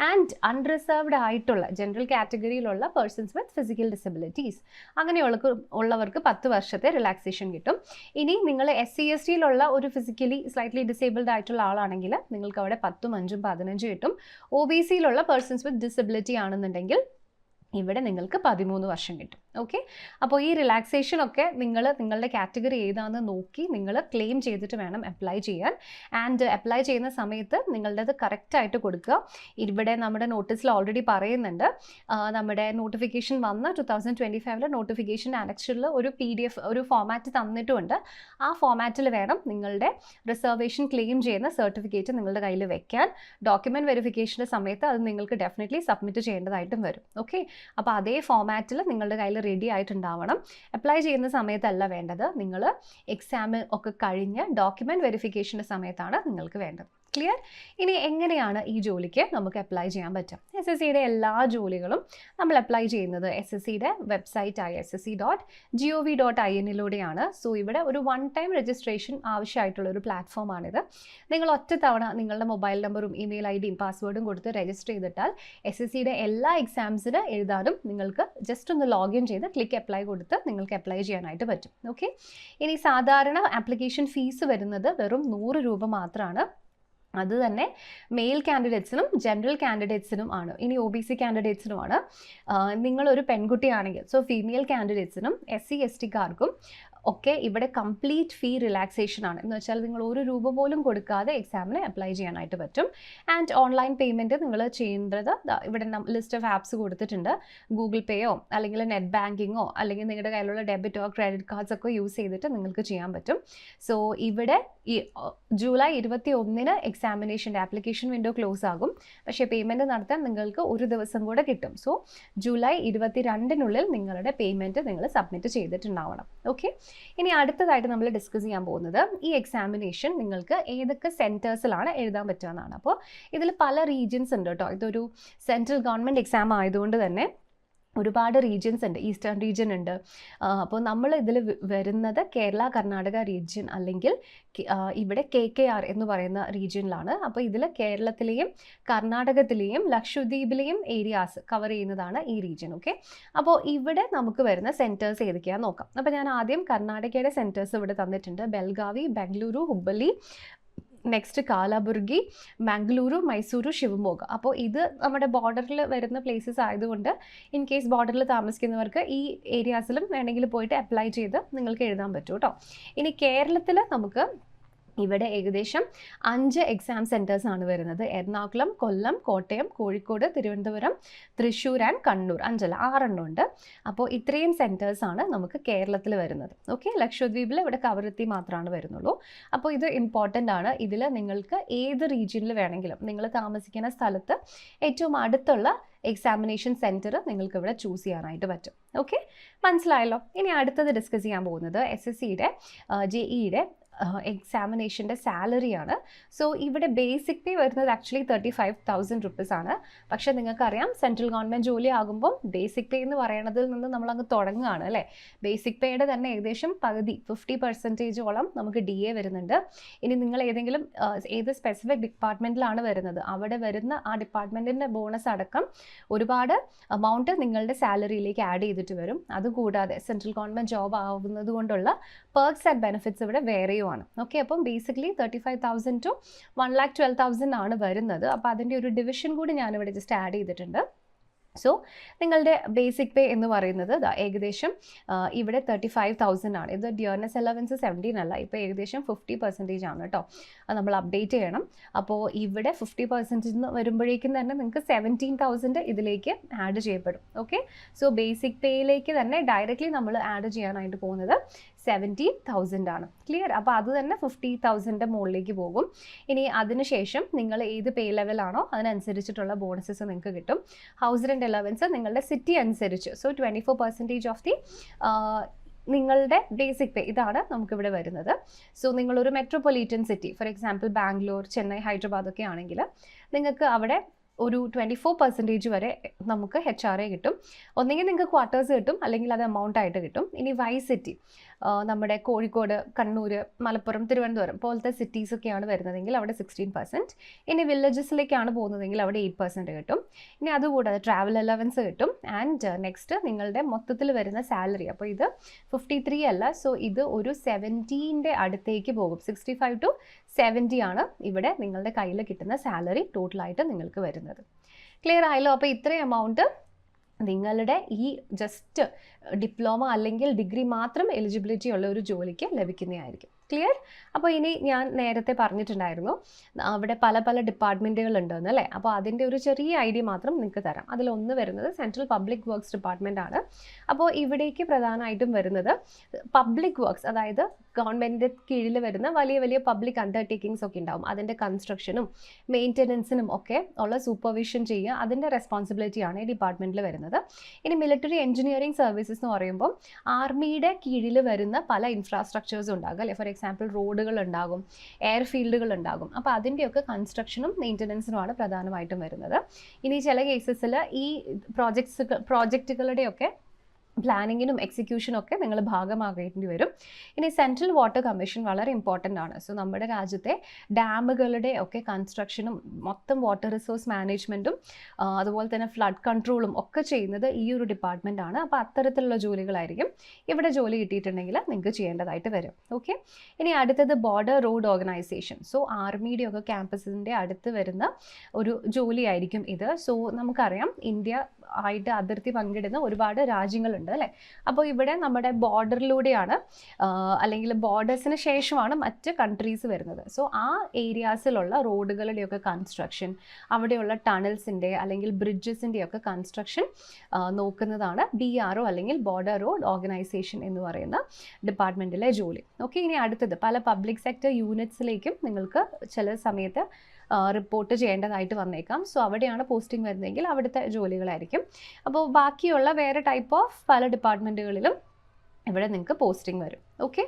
ആൻഡ് അൺറിസർവ്ഡ് ആയിട്ടുള്ള ജനറൽ കാറ്റഗറിയിലുള്ള പേഴ്സൺസ് വിത്ത് ഫിസിക്കൽ ഡിസബിലിറ്റീസ് അങ്ങനെയുള്ളവർക്ക് 10 വർഷത്തെ റിലാക്സേഷൻ കിട്ടും. ഇനി നിങ്ങൾ SC/ST-യിലുള്ള ഒരു ഫിസിക്കലി സ്ലൈറ്റ്ലി ഡിസേബിൾഡ് ആയിട്ടുള്ള ആളാണെങ്കിൽ നിങ്ങൾക്ക് അവിടെ 10, 5, 15 കിട്ടും. OBC-യിലുള്ള പേഴ്സൺസ് വിത്ത് ഡിസബിലിറ്റി ആണെന്നുണ്ടെങ്കിൽ ഇവിടെ നിങ്ങൾക്ക് 13 വർഷം കിട്ടും. ഓക്കെ, അപ്പോൾ ഈ റിലാക്സേഷനൊക്കെ നിങ്ങളുടെ കാറ്റഗറി ഏതാണെന്ന് നോക്കി നിങ്ങൾ ക്ലെയിം ചെയ്തിട്ട് വേണം അപ്ലൈ ചെയ്യാൻ. ആൻഡ് അപ്ലൈ ചെയ്യുന്ന സമയത്ത് നിങ്ങളുടേത് കറക്റ്റായിട്ട് കൊടുക്കുക. ഇവിടെ നമ്മുടെ നോട്ടീസിൽ ഓൾറെഡി പറയുന്നുണ്ട്, നമ്മുടെ നോട്ടിഫിക്കേഷൻ വന്ന 2025 നോട്ടിഫിക്കേഷൻ അനക്ഷറിൽ ഒരു PDF ഒരു ഫോമാറ്റ് തന്നിട്ടുമുണ്ട്. ആ ഫോമാറ്റിൽ വേണം നിങ്ങളുടെ റിസർവേഷൻ ക്ലെയിം ചെയ്യുന്ന സർട്ടിഫിക്കറ്റ് നിങ്ങളുടെ കയ്യിൽ വെക്കാൻ. ഡോക്യുമെൻറ്റ് വെരിഫിക്കേഷൻ്റെ സമയത്ത് അത് നിങ്ങൾക്ക് ഡെഫിനറ്റ്ലി സബ്മിറ്റ് ചെയ്യേണ്ടതായിട്ടും വരും. ഓക്കെ, അപ്പോൾ അതേ ഫോമാറ്റിൽ നിങ്ങളുടെ കയ്യിൽ റെഡി ആയിട്ടുണ്ടാവണം. അപ്ലൈ ചെയ്യുന്ന സമയത്തല്ല വേണ്ടത്, നിങ്ങൾ എക്സാം ഒക്കെ കഴിഞ്ഞ് ഡോക്യുമെൻറ്റ് വെരിഫിക്കേഷൻ്റെ സമയത്താണ് നിങ്ങൾക്ക് വേണ്ടത്. ക്ലിയർ? ഇനി എങ്ങനെയാണ് ഈ ജോലിക്ക് നമുക്ക് അപ്ലൈ ചെയ്യാൻ പറ്റുക? SSCയുടെ എല്ലാ ജോലികളും നമ്മൾ അപ്ലൈ ചെയ്യുന്നത് SSCയുടെ വെബ്സൈറ്റായ ssc.gov.in സോ ഇവിടെ ഒരു 1 ടൈം രജിസ്ട്രേഷൻ ആവശ്യമായിട്ടുള്ള ഒരു പ്ലാറ്റ്ഫോമാണിത്. നിങ്ങൾ ഒറ്റ തവണ നിങ്ങളുടെ മൊബൈൽ നമ്പറും ഇമെയിൽ ID-യും പാസ്വേഡും കൊടുത്ത് രജിസ്റ്റർ ചെയ്തിട്ടാൽ SSCയുടെ എല്ലാ എക്സാംസിന് എഴുതാനും നിങ്ങൾക്ക് ജസ്റ്റ് ഒന്ന് ലോഗിൻ ചെയ്ത് ക്ലിക്ക് അപ്ലൈ കൊടുത്ത് നിങ്ങൾക്ക് അപ്ലൈ ചെയ്യാനായിട്ട് പറ്റും. ഓക്കെ, ഇനി സാധാരണ ആപ്ലിക്കേഷൻ ഫീസ് വരുന്നത് വെറും 100 രൂപ മാത്രമാണ്. അത് തന്നെ മെയിൽ കാൻഡിഡേറ്റ്സിനും ജനറൽ കാൻഡിഡേറ്റ്സിനും ആണ്. ഇനി OBC കാൻഡിഡേറ്റ്സിനുമാണ്. നിങ്ങളൊരു പെൺകുട്ടിയാണെങ്കിൽ സോ ഫീമെയിൽ കാൻഡിഡേറ്റ്സിനും SC/ST-കാർക്കും ഒക്കെ ഇവിടെ കംപ്ലീറ്റ് ഫീ റിലാക്സേഷൻ ആണ്. എന്ന് വെച്ചാൽ നിങ്ങൾ 1 രൂപ പോലും കൊടുക്കാതെ എക്സാമിന് അപ്ലൈ ചെയ്യാനായിട്ട് പറ്റും. ആൻഡ് ഓൺലൈൻ പേയ്മെൻറ്റ് നിങ്ങൾ ചെയ്യേണ്ടത് ഇവിടെ ലിസ്റ്റ് ഓഫ് ആപ്സ് കൊടുത്തിട്ടുണ്ട്. ഗൂഗിൾ പേയോ അല്ലെങ്കിൽ നെറ്റ് ബാങ്കിങ്ങോ അല്ലെങ്കിൽ നിങ്ങളുടെ കയ്യിലുള്ള ഡെബിറ്റോ ക്രെഡിറ്റ് കാർഡ്സ് ഒക്കെ യൂസ് ചെയ്തിട്ട് നിങ്ങൾക്ക് ചെയ്യാൻ പറ്റും. സോ ഇവിടെ ഈ ജൂലൈ 21-ന് എക്സാമിനേഷൻ്റെ ആപ്ലിക്കേഷൻ വിൻഡോ ക്ലോസ് ആകും. പക്ഷേ പേയ്മെൻറ്റ് നടത്താൻ നിങ്ങൾക്ക് ഒരു ദിവസം കൂടെ കിട്ടും. സോ ജൂലൈ 22-നുള്ളിൽ നിങ്ങളുടെ പേയ്മെൻറ്റ് നിങ്ങൾ സബ്മിറ്റ് ചെയ്തിട്ടുണ്ടാവണം. ഓക്കെ, ഇനി അടുത്തതായിട്ട് നമ്മൾ ഡിസ്കസ് ചെയ്യാൻ പോകുന്നത് ഈ എക്സാമിനേഷൻ നിങ്ങൾക്ക് ഏതൊക്കെ സെൻറ്റേഴ്സിലാണ് എഴുതാൻ പറ്റുക എന്നാണ്. അപ്പോൾ ഇതിൽ പല റീജിയൻസ് ഉണ്ട് കേട്ടോ. ഇതൊരു സെൻട്രൽ ഗവൺമെൻറ് എക്സാം ആയതുകൊണ്ട് തന്നെ ഒരുപാട് റീജിയൻസ് ഉണ്ട്. ഈസ്റ്റേൺ റീജിയൻ ഉണ്ട്. അപ്പോൾ നമ്മൾ ഇതിൽ വരുന്നത് കേരള കർണാടക റീജിയൻ അല്ലെങ്കിൽ ഇവിടെ KKR എന്ന് പറയുന്ന റീജിയനിലാണ്. അപ്പോൾ ഇതിൽ കേരളത്തിലെയും കർണാടകത്തിലെയും ലക്ഷദ്വീപിലെയും ഏരിയാസ് കവർ ചെയ്യുന്നതാണ് ഈ റീജിയൻ. ഓക്കെ, അപ്പോൾ ഇവിടെ നമുക്ക് വരുന്ന സെൻറ്റേഴ്സ് ഏതൊക്കെയാണെന്ന് നോക്കാം. അപ്പോൾ ഞാൻ ആദ്യം കർണാടകയുടെ സെൻറ്റേഴ്സ് ഇവിടെ തന്നിട്ടുണ്ട്. ബെൽഗാവി, ബംഗളൂരു, ഹുബ്ബള്ളി, നെക്സ്റ്റ് കാലാബുർഗി, മംഗളൂരു, മൈസൂരു, ശിവമോഗ. അപ്പോൾ ഇത് നമ്മുടെ ബോർഡറിൽ വരുന്ന പ്ലേസസ് ആയതുകൊണ്ട് ഇൻ കേസ് ബോർഡറിൽ താമസിക്കുന്നവർക്ക് ഈ ഏരിയാസിലും വേണമെങ്കിൽ പോയിട്ട് അപ്ലൈ ചെയ്ത് നിങ്ങൾക്ക് എഴുതാൻ പറ്റും കേട്ടോ. ഇനി കേരളത്തിൽ നമുക്ക് ഇവിടെ ഏകദേശം 5 എക്സാം സെൻറ്റേഴ്സ് ആണ് വരുന്നത്. എറണാകുളം, കൊല്ലം, കോട്ടയം, കോഴിക്കോട്, തിരുവനന്തപുരം, തൃശ്ശൂർ ആൻഡ് കണ്ണൂർ. 6 ഉണ്ട്. അപ്പോൾ ഇത്രയും സെൻറ്റേഴ്സ് ആണ് നമുക്ക് കേരളത്തിൽ വരുന്നത്. ഓക്കെ, ലക്ഷദ്വീപിൽ ഇവിടെ കവരത്തി മാത്രമാണ് വരുന്നുള്ളൂ. അപ്പോൾ ഇത് ഇമ്പോർട്ടൻ്റ് ആണ്. ഇതിൽ നിങ്ങൾക്ക് ഏത് റീജിയനിൽ വേണമെങ്കിലും നിങ്ങൾ താമസിക്കുന്ന സ്ഥലത്ത് ഏറ്റവും അടുത്തുള്ള എക്സാമിനേഷൻ സെൻറ്റർ നിങ്ങൾക്ക് ഇവിടെ ചൂസ് ചെയ്യാനായിട്ട് പറ്റും. ഓക്കെ, മനസ്സിലായല്ലോ. ഇനി അടുത്തത് ഡിസ്കസ് ചെയ്യാൻ പോകുന്നത് SSCയുടെ JEയുടെ എക്സാമിനേഷൻ്റെ സാലറിയാണ്. സോ ഇവിടെ ബേസിക് പേ വരുന്നത് ആക്ച്വലി 35,000 റുപ്പീസ് ആണ്. പക്ഷേ നിങ്ങൾക്കറിയാം സെൻട്രൽ ഗവൺമെൻറ് ജോലി ആകുമ്പോൾ ബേസിക് പേ എന്ന് പറയുന്നതിൽ നിന്ന് നമ്മളങ്ങ് തുടങ്ങുകയാണ് അല്ലേ. ബേസിക് പേയുടെ തന്നെ ഏകദേശം പകുതി 50% നമുക്ക് DA വരുന്നുണ്ട്. ഇനി നിങ്ങൾ ഏത് സ്പെസിഫിക് ഡിപ്പാർട്ട്മെൻറ്റിലാണ് വരുന്നത്, അവിടെ വരുന്ന ആ ഡിപ്പാർട്ട്മെൻറ്റിൻ്റെ ബോണസ് അടക്കം ഒരുപാട് എമൗണ്ട് നിങ്ങളുടെ സാലറിയിലേക്ക് ആഡ് ചെയ്തിട്ട് വരും. അതുകൂടാതെ സെൻട്രൽ ഗവൺമെൻറ് ജോബ് ആവുന്നത് കൊണ്ടുള്ള പെർക്സ് ആൻഡ് ബെനിഫിറ്റ്സ് ഇവിടെ വേറെയുമാണ്. ഓക്കെ, അപ്പം ബേസിക്കലി 35,000 to 1,12,000 ആണ് വരുന്നത്. അപ്പോൾ അതിൻ്റെ ഒരു ഡിവിഷൻ കൂടി ഞാനിവിടെ ജസ്റ്റ് ആഡ് ചെയ്തിട്ടുണ്ട്. സോ നിങ്ങളുടെ ബേസിക് പേ എന്ന് പറയുന്നത് ഏകദേശം ഇവിടെ 35,000 ആണ്. ഇത് ഡിയർനെസ് അലവൻസ് 17 അല്ല, ഇപ്പോൾ ഏകദേശം 50% ആണ് കേട്ടോ. അത് നമ്മൾ അപ്ഡേറ്റ് ചെയ്യണം. അപ്പോൾ ഇവിടെ 50% വരുമ്പോഴേക്കും തന്നെ നിങ്ങൾക്ക് 17,000 ഇതിലേക്ക് ആഡ് ചെയ്യപ്പെടും. ഓക്കെ, സോ ബേസിക് പേയിലേക്ക് തന്നെ ഡയറക്റ്റ്ലി നമ്മൾ ആഡ് ചെയ്യാനായിട്ട് പോകുന്നത് 17,000 ആണ്. ക്ലിയർ? അപ്പോൾ അത് തന്നെ 50,000 മുകളിലേക്ക് പോകും. ഇനി അതിനുശേഷം നിങ്ങൾ ഏത് പേ ലെവലാണോ അതിനനുസരിച്ചിട്ടുള്ള ബോണസസ് നിങ്ങൾക്ക് കിട്ടും. ഹൗസ് റെൻ്റ് അലവൻസ് നിങ്ങളുടെ സിറ്റി അനുസരിച്ച്, സോ 24% ഓഫ് ദി നിങ്ങളുടെ ബേസിക് പേ ഇതാണ് നമുക്കിവിടെ വരുന്നത്. സോ നിങ്ങളൊരു metropolitan city, for example Bangalore, Chennai, Hyderabad ഒക്കെ ആണെങ്കിൽ നിങ്ങൾക്ക് അവിടെ ഒരു 24% വരെ നമുക്ക് HRA കിട്ടും. ഒന്നെങ്കിൽ നിങ്ങൾക്ക് ക്വാർട്ടേഴ്സ് കിട്ടും, അല്ലെങ്കിൽ അത് എമൗണ്ട് ആയിട്ട് കിട്ടും. ഇനി വൈ സിറ്റി, നമ്മുടെ കോഴിക്കോട്, കണ്ണൂർ, മലപ്പുറം, തിരുവനന്തപുരം പോലത്തെ സിറ്റീസൊക്കെയാണ് വരുന്നതെങ്കിൽ അവിടെ 16%. ഇനി വില്ലേജസിലേക്കാണ് പോകുന്നതെങ്കിൽ അവിടെ 8% കിട്ടും. ഇനി അതുകൂടാതെ ട്രാവൽ അലവൻസ് കിട്ടും. ആൻഡ് നെക്സ്റ്റ് നിങ്ങളുടെ മൊത്തത്തിൽ വരുന്ന സാലറി, അപ്പോൾ ഇത് 53 അല്ല, സോ ഇത് ഒരു 70ൻ്റെ അടുത്തേക്ക് പോകും. 65 to 70 ആണ് ഇവിടെ നിങ്ങളുടെ കയ്യിൽ കിട്ടുന്ന സാലറി ടോട്ടലായിട്ട് നിങ്ങൾക്ക് വരുന്നത്. ക്ലിയർ ആയല്ലോ? അപ്പോൾ ഇത്രയും എമൗണ്ട് നിങ്ങളുടെ ഈ ജസ്റ്റ് ഡിപ്ലോമ അല്ലെങ്കിൽ ഡിഗ്രി മാത്രം എലിജിബിലിറ്റി ഉള്ള ഒരു ജോലിക്ക് ലഭിക്കുന്നതായിരിക്കും. ക്ലിയർ? അപ്പോൾ ഇനി ഞാൻ നേരത്തെ പറഞ്ഞിട്ടുണ്ടായിരുന്നു അവിടെ പല ഡിപ്പാർട്ട്മെൻറ്റുകൾ ഉണ്ടെന്ന് അല്ലേ. അപ്പോൾ അതിൻ്റെ ഒരു ചെറിയ ഐഡിയ മാത്രം നിങ്ങൾക്ക് തരാം. അതിലൊന്ന് വരുന്നത് സെൻട്രൽ പബ്ലിക് വർക്ക്സ് ഡിപ്പാർട്ട്മെൻ്റ് ആണ്. അപ്പോൾ ഇവിടേക്ക് പ്രധാനമായിട്ടും വരുന്നത് പബ്ലിക് വർക്ക്സ്, അതായത് ഗവൺമെൻറ്റിൻ്റെ കീഴിൽ വരുന്ന വലിയ പബ്ലിക് അണ്ടർടേക്കിങ്സ് ഒക്കെ ഉണ്ടാവും. അതിൻ്റെ കൺസ്ട്രക്ഷനും മെയിൻ്റനൻസിനും ഒക്കെ ഉള്ള സൂപ്പർവിഷൻ ചെയ്യുക, അതിൻ്റെ റെസ്പോൺസിബിലിറ്റിയാണ് ഈ ഡിപ്പാർട്ട്മെൻറ്റിൽ വരുന്നത്. ഇനി മിലിറ്ററി എഞ്ചിനീയറിംഗ് സർവീസസ് എന്ന് പറയുമ്പോൾ ആർമിയുടെ കീഴിൽ വരുന്ന പല ഇൻഫ്രാസ്ട്രക്ചേഴ്സും ഉണ്ടാകും അല്ലേ. ഫോർ എക്സാമ്പിൾ റോഡുകൾ ഉണ്ടാകും, എയർ ഫീൽഡുകൾ ഉണ്ടാകും. അപ്പോൾ അതിൻ്റെയൊക്കെ കൺസ്ട്രക്ഷനും മെയിൻ്റനൻസിനുമാണ് പ്രധാനമായിട്ടും വരുന്നത്. ഇനി ചില കേസസിൽ ഈ പ്രോജക്റ്റുകളുടെയൊക്കെ പ്ലാനിങ്ങിനും എക്സിക്യൂഷനും ഒക്കെ നിങ്ങൾ ഭാഗമാകേണ്ടി വരും. ഇനി സെൻട്രൽ വാട്ടർ കമ്മീഷൻ വളരെ ഇമ്പോർട്ടൻ്റ് ആണ്. സോ നമ്മുടെ രാജ്യത്തെ ഡാമുകളുടെ ഒക്കെ കൺസ്ട്രക്ഷനും മൊത്തം വാട്ടർ റിസോഴ്സ് മാനേജ്മെൻറ്റും അതുപോലെ തന്നെ ഫ്ലഡ് കൺട്രോളും ഒക്കെ ചെയ്യുന്നത് ഈ ഒരു ഡിപ്പാർട്ട്മെൻ്റ് ആണ്. അപ്പോൾ അത്തരത്തിലുള്ള ജോലികളായിരിക്കും ഇവിടെ ജോലി കിട്ടിയിട്ടുണ്ടെങ്കിൽ നിങ്ങൾക്ക് ചെയ്യേണ്ടതായിട്ട് വരും. ഓക്കെ, ഇനി അടുത്തത് ബോർഡർ റോഡ് ഓർഗനൈസേഷൻ. സോ ആർമിയുടെ ഒക്കെ ക്യാമ്പസിൻ്റെ അടുത്ത് വരുന്ന ഒരു ജോലിയായിരിക്കും ഇത്. സോ നമുക്കറിയാം ഇന്ത്യ ആയിട്ട് അതിർത്തി പങ്കിടുന്ന ഒരുപാട് രാജ്യങ്ങളുണ്ട് അല്ലേ. അപ്പോൾ ഇവിടെ നമ്മുടെ ബോർഡറിലൂടെയാണ് അല്ലെങ്കിൽ ബോർഡേഴ്സിന് ശേഷമാണ് മറ്റ് കൺട്രീസ് വരുന്നത്. സോ ആ ഏരിയാസിലുള്ള റോഡുകളുടെയൊക്കെ കൺസ്ട്രക്ഷൻ, അവിടെയുള്ള ടണൽസിൻ്റെ അല്ലെങ്കിൽ ബ്രിഡ്ജസിൻ്റെയൊക്കെ കൺസ്ട്രക്ഷൻ നോക്കുന്നതാണ് BRO അല്ലെങ്കിൽ ബോർഡർ റോഡ് ഓർഗനൈസേഷൻ എന്ന് പറയുന്ന ഡിപ്പാർട്ട്മെൻറ്റിലെ ജോലി. ഓക്കെ, ഇനി അടുത്തത് പല പബ്ലിക് സെക്ടർ യൂണിറ്റ്സിലേക്കും നിങ്ങൾക്ക് ചില സമയത്ത് റിപ്പോർട്ട് ചെയ്യേണ്ടതായിട്ട് വന്നേക്കാം. സോ അവിടെയാണ് പോസ്റ്റിംഗ് വരുന്നതെങ്കിൽ അവിടുത്തെ ജോലികളായിരിക്കും. അപ്പോൾ ബാക്കിയുള്ള വേറെ ടൈപ്പ് ഓഫ് പല ഡിപ്പാർട്ട്മെൻറ്റുകളിലും ഇവിടെ നിങ്ങൾക്ക് പോസ്റ്റിംഗ് വരും. ഓക്കെ,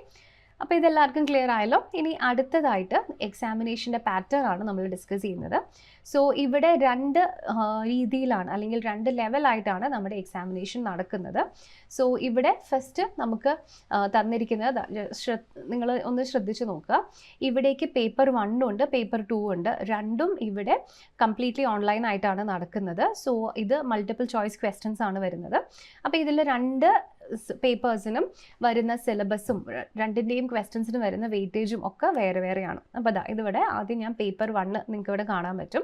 അപ്പോൾ ഇതെല്ലാവർക്കും ക്ലിയർ ആയല്ലോ. ഇനി അടുത്തതായിട്ട് എക്സാമിനേഷൻ്റെ പാറ്റേൺ ആണ് നമ്മൾ ഡിസ്കസ് ചെയ്യുന്നത്. സോ ഇവിടെ 2 രീതിയിലാണ് അല്ലെങ്കിൽ 2 ലെവലായിട്ടാണ് നമ്മുടെ എക്സാമിനേഷൻ നടക്കുന്നത്. സോ ഇവിടെ ഫസ്റ്റ് നമുക്ക് തന്നിരിക്കുന്നത് നിങ്ങൾ ഒന്ന് ശ്രദ്ധിച്ച് നോക്കുക. ഇവിടേക്ക് പേപ്പർ 1 ഉണ്ട്, പേപ്പർ 2 ഉണ്ട്. രണ്ടും ഇവിടെ കംപ്ലീറ്റ്ലി ഓൺലൈൻ ആയിട്ടാണ് നടക്കുന്നത്. സോ ഇത് മൾട്ടിപ്പിൾ ചോയ്സ് ക്വസ്റ്റ്യൻസ് ആണ് വരുന്നത്. അപ്പോൾ ഇതിൽ 2 പേപ്പേഴ്സിനും വരുന്ന സിലബസും രണ്ടിൻ്റെയും ക്വസ്റ്റ്യൻസിന് വരുന്ന വെയിറ്റേജും ഒക്കെ വേറെയാണ്. അപ്പോൾ അതാ ഇതിവിടെ ആദ്യം ഞാൻ പേപ്പർ 1 നിങ്ങൾക്ക് ഇവിടെ കാണാൻ പറ്റും.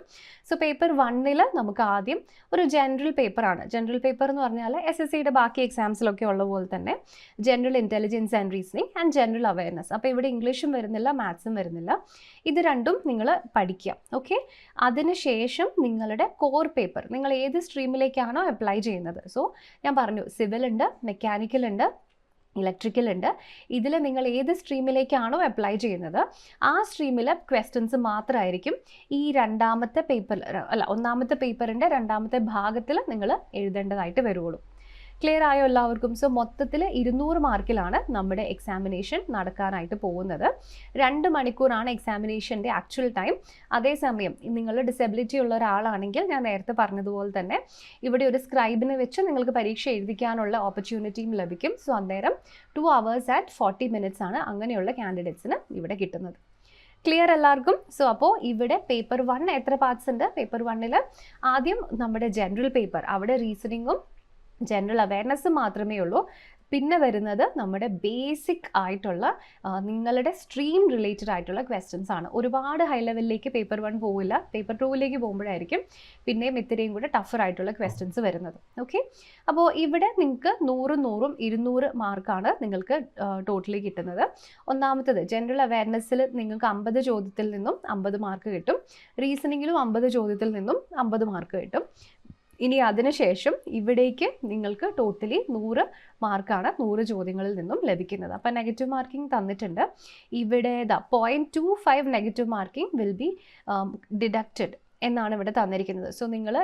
സോ പേപ്പർ 1 നമുക്ക് ആദ്യം ഒരു ജനറൽ പേപ്പറാണ്. ജനറൽ പേപ്പർ എന്ന് പറഞ്ഞാൽ SSCയുടെ ബാക്കി എക്സാംസിലൊക്കെ ഉള്ള പോലെ തന്നെ general intelligence and reasoning and general awareness. അപ്പോൾ ഇവിടെ ഇംഗ്ലീഷും വരുന്നില്ല, മാത്സും വരുന്നില്ല. ഇത് രണ്ടും നിങ്ങൾ പഠിക്കുക. ഓക്കെ, അതിനുശേഷം നിങ്ങളുടെ കോർ പേപ്പർ നിങ്ങൾ ഏത് സ്ട്രീമിലേക്കാണോ അപ്ലൈ ചെയ്യുന്നത്. സോ ഞാൻ പറഞ്ഞു സിവിൽ ഉണ്ട്, മെക്കാനിക്കൽ ഉണ്ട്, ഇലക്ട്രിക്കൽ ഉണ്ട്. ഇതിൽ നിങ്ങൾ ഏത് സ്ട്രീമിലേക്കാണോ അപ്ലൈ ചെയ്യുന്നത് ആ സ്ട്രീമിലെ ക്വസ്റ്റ്യൻസ് മാത്രമായിരിക്കും ഈ ഒന്നാമത്തെ പേപ്പറിൻ്റെ രണ്ടാമത്തെ ഭാഗത്തിൽ നിങ്ങൾ എഴുതേണ്ടതായിട്ട് വരുള്ളൂ. ക്ലിയർ ആയോ എല്ലാവർക്കും? സോ മൊത്തത്തിൽ 200 മാർക്കിലാണ് നമ്മുടെ എക്സാമിനേഷൻ നടക്കാനായിട്ട് പോകുന്നത്. 2 മണിക്കൂറാണ് എക്സാമിനേഷൻ്റെ ആക്ച്വൽ ടൈം. അതേസമയം നിങ്ങൾ ഡിസബിലിറ്റി ഉള്ള ഒരാളാണെങ്കിൽ ഞാൻ നേരത്തെ പറഞ്ഞതുപോലെ തന്നെ ഇവിടെ ഒരു സ്ക്രൈബിനെ വെച്ച് നിങ്ങൾക്ക് പരീക്ഷ എഴുതിക്കാനുള്ള ഓപ്പർച്യൂണിറ്റിയും ലഭിക്കും. സോ അന്നേരം 2 hours and 40 minutes ആണ് അങ്ങനെയുള്ള കാൻഡിഡേറ്റ്സിന് ഇവിടെ കിട്ടുന്നത്. ക്ലിയർ എല്ലാവർക്കും? സോ അപ്പോൾ ഇവിടെ പേപ്പർ 1 എത്ര പാർട്സ് ഉണ്ട്? പേപ്പർ 1 ആദ്യം നമ്മുടെ ജനറൽ പേപ്പർ, അവിടെ റീസണിങ്ങും ജനറൽ അവയർനെസ്സും മാത്രമേ ഉള്ളൂ. പിന്നെ വരുന്നത് നമ്മുടെ ബേസിക് ആയിട്ടുള്ള നിങ്ങളുടെ സ്ട്രീം റിലേറ്റഡ് ആയിട്ടുള്ള ക്വസ്റ്റ്യൻസ് ആണ്. ഒരുപാട് ഹൈ ലെവലിലേക്ക് പേപ്പർ 1 പോവില്ല. പേപ്പർ 2ലേക്ക് പോകുമ്പോഴായിരിക്കും പിന്നെയും ഇത്രയും കൂടെ ടഫർ ആയിട്ടുള്ള ക്വസ്റ്റ്യൻസ് വരുന്നത്. ഓക്കെ, അപ്പോൾ ഇവിടെ നിങ്ങൾക്ക് 100 200 മാർക്കാണ് നിങ്ങൾക്ക് ടോട്ടലി കിട്ടുന്നത്. ഒന്നാമത്തത് ജനറൽ അവയർനെസ്സിൽ നിങ്ങൾക്ക് 50 ചോദ്യത്തിൽ നിന്നും 50 മാർക്ക് കിട്ടും. റീസണിങ്ങിലും 50 ചോദ്യത്തിൽ നിന്നും 50 മാർക്ക് കിട്ടും. ഇനി അതിനുശേഷം ഇവിടേക്ക് നിങ്ങൾക്ക് ടോട്ടലി 100 മാർക്കാണ് 100 ചോദ്യങ്ങളിൽ നിന്നും ലഭിക്കുന്നത്. അപ്പോൾ നെഗറ്റീവ് മാർക്കിംഗ് തന്നിട്ടുണ്ട്. ഇവിടെ 0.25 negative marking will be deducted എന്നാണ് ഇവിടെ തന്നിരിക്കുന്നത്. സോ നിങ്ങൾ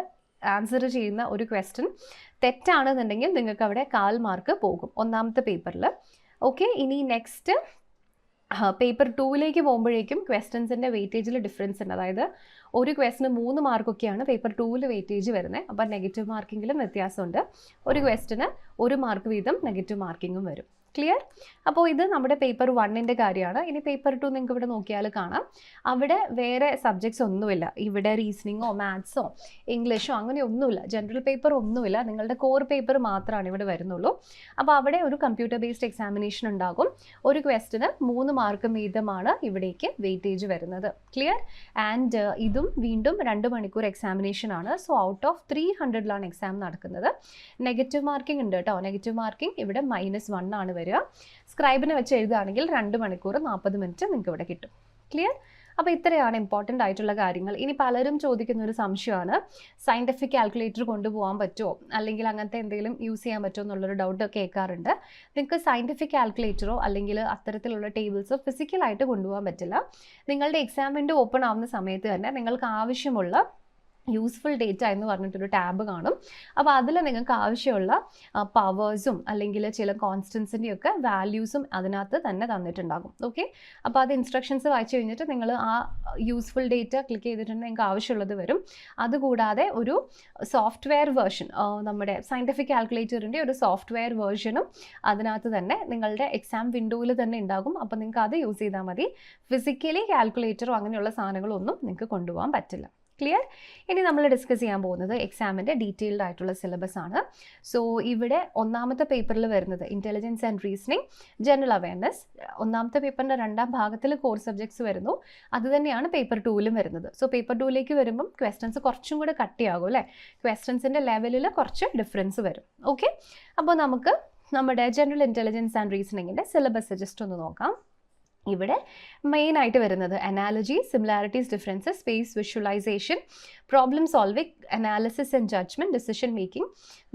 ആൻസർ ചെയ്യുന്ന ഒരു ക്വസ്റ്റ്യൻ തെറ്റാണെന്നുണ്ടെങ്കിൽ നിങ്ങൾക്ക് അവിടെ 1/4 മാർക്ക് പോകും ഒന്നാമത്തെ പേപ്പറിൽ. ഓക്കെ, ഇനി നെക്സ്റ്റ് പേപ്പർ 2ലേക്ക് പോകുമ്പോഴേക്കും ക്വസ്റ്റ്യൻസിൻ്റെ വെയിറ്റേജിൽ ഡിഫറൻസ് ഉണ്ട്. അതായത് ഒരു ക്വസ്റ്റിന് 3 മാർക്കൊക്കെയാണ് പേപ്പർ 2 വെയിറ്റേജ് വരുന്നത്. അപ്പോൾ നെഗറ്റീവ് മാർക്കിങ്ങിലും വ്യത്യാസമുണ്ട്. ഒരു ക്വസ്റ്റിന് 1 മാർക്ക് വീതം നെഗറ്റീവ് മാർക്കിങ്ങും വരും. ക്ലിയർ? അപ്പോൾ ഇത് നമ്മുടെ പേപ്പർ 1ൻ്റെ കാര്യമാണ്. ഇനി പേപ്പർ 2 നിങ്ങൾക്ക് ഇവിടെ നോക്കിയാൽ കാണാം, അവിടെ വേറെ സബ്ജക്ട്സ് ഒന്നുമില്ല. ഇവിടെ റീസണിങ്ങോ മാത്സോ ഇംഗ്ലീഷോ അങ്ങനെ ഒന്നുമില്ല. ജനറൽ പേപ്പർ ഒന്നുമില്ല. നിങ്ങളുടെ കോർ പേപ്പർ മാത്രമാണ് ഇവിടെ വരുന്നുള്ളൂ. അപ്പോൾ അവിടെ ഒരു കമ്പ്യൂട്ടർ ബേസ്ഡ് എക്സാമിനേഷൻ ഉണ്ടാകും. ഒരു ക്വസ്റ്റിന് 3 മാർക്ക് വീതമാണ് ഇവിടേക്ക് വെയിറ്റേജ് വരുന്നത്. ക്ലിയർ? ആൻഡ് ഇതും വീണ്ടും 2 മണിക്കൂർ എക്സാമിനേഷൻ ആണ്. സോ ഔട്ട് ഓഫ് 300ലാണ് എക്സാം നടക്കുന്നത്. നെഗറ്റീവ് മാർക്കിംഗ് ഉണ്ട് കേട്ടോ. നെഗറ്റീവ് മാർക്കിംഗ് ഇവിടെ -1 ആണ് വരിക. സ്ക്രൈബിനെ വെച്ച് എഴുതുകയാണെങ്കിൽ 2 മണിക്കൂർ 40 മിനിറ്റ് നിങ്ങൾക്ക് ഇവിടെ കിട്ടും. ക്ലിയർ? അപ്പോൾ ഇത്രയാണ് ഇമ്പോർട്ടൻ്റ് ആയിട്ടുള്ള കാര്യങ്ങൾ. ഇനി പലരും ചോദിക്കുന്ന ഒരു സംശയമാണ്, സയൻറ്റിഫിക് കാൽക്കുലേറ്റർ കൊണ്ടുപോകാൻ പറ്റുമോ, അല്ലെങ്കിൽ അങ്ങനത്തെ എന്തെങ്കിലും യൂസ് ചെയ്യാൻ പറ്റുമോ എന്നുള്ളൊരു ഡൗട്ട് കേൾക്കാറുണ്ട്. നിങ്ങൾക്ക് സയൻറ്റിഫിക് കാൽക്കുലേറ്ററോ അല്ലെങ്കിൽ അത്തരത്തിലുള്ള ടേബിൾസോ ഫിസിക്കലായിട്ട് കൊണ്ടുപോകാൻ പറ്റില്ല. നിങ്ങളുടെ എക്സാം വിൻഡോ ഓപ്പൺ ആവുന്ന സമയത്ത് തന്നെ നിങ്ങൾക്ക് ആവശ്യമുള്ള യൂസ്ഫുൾ ഡേറ്റ എന്ന് പറഞ്ഞിട്ടൊരു ടാബ് കാണും. അപ്പോൾ അതിൽ നിങ്ങൾക്ക് ആവശ്യമുള്ള പവേഴ്സും അല്ലെങ്കിൽ ചില കോൺസ്റ്റൻസിൻ്റെയൊക്കെ വാല്യൂസും അതിനകത്ത് തന്നെ തന്നിട്ടുണ്ടാകും. ഓക്കെ, അപ്പോൾ അത് ഇൻസ്ട്രക്ഷൻസ് വായിച്ചു കഴിഞ്ഞിട്ട് നിങ്ങൾ ആ യൂസ്ഫുൾ ഡേറ്റ ക്ലിക്ക് ചെയ്തിട്ടുണ്ടെങ്കിൽ നിങ്ങൾക്ക് ആവശ്യമുള്ളത് വരും. അതുകൂടാതെ ഒരു സോഫ്റ്റ്വെയർ വേർഷൻ, നമ്മുടെ സയൻറ്റിഫിക് കാൽക്കുലേറ്ററിൻ്റെ ഒരു സോഫ്റ്റ്വെയർ വേർഷനും അതിനകത്ത് തന്നെ നിങ്ങളുടെ എക്സാം വിൻഡോയിൽ തന്നെ ഉണ്ടാകും. അപ്പോൾ നിങ്ങൾക്ക് അത് യൂസ് ചെയ്താൽ മതി. ഫിസിക്കലി കാൽക്കുലേറ്ററോ അങ്ങനെയുള്ള സാധനങ്ങളൊന്നും നിങ്ങൾക്ക് കൊണ്ടുപോകാൻ പറ്റില്ല. ക്ലിയർ? ഇനി നമ്മൾ ഡിസ്കസ് ചെയ്യാൻ പോകുന്നത് എക്സാമിൻ്റെ ഡീറ്റെയിൽഡ് ആയിട്ടുള്ള സിലബസ് ആണ്. സോ ഇവിടെ ഒന്നാമത്തെ പേപ്പറിൽ വരുന്നത് intelligence and reasoning, general awareness. ഒന്നാമത്തെ പേപ്പറിൻ്റെ 2ാം ഭാഗത്തിൽ കോർ സബ്ജക്ട്സ് വരുന്നു. അതുതന്നെയാണ് പേപ്പർ 2ലും വരുന്നത്. സോ പേപ്പർ 2ലേക്ക് വരുമ്പം ക്വസ്റ്റ്യൻസ് കുറച്ചും കൂടെ കട്ടിയാകും അല്ലേ? ക്വസ്റ്റ്യൻസിൻ്റെ ലെവലിൽ കുറച്ച് ഡിഫറൻസ് വരും. ഓക്കെ, അപ്പോൾ നമുക്ക് നമ്മുടെ ജനറൽ ഇൻ്റലിജൻസ് ആൻഡ് റീസണിങ്ങിൻ്റെ സിലബസ് ജസ്റ്റ് ഒന്ന് നോക്കാം. ഇവിടെ മെയിനായിട്ട് വരുന്നത് analogy, similarities, differences, space visualisation, problem solving, analysis and judgement, decision making,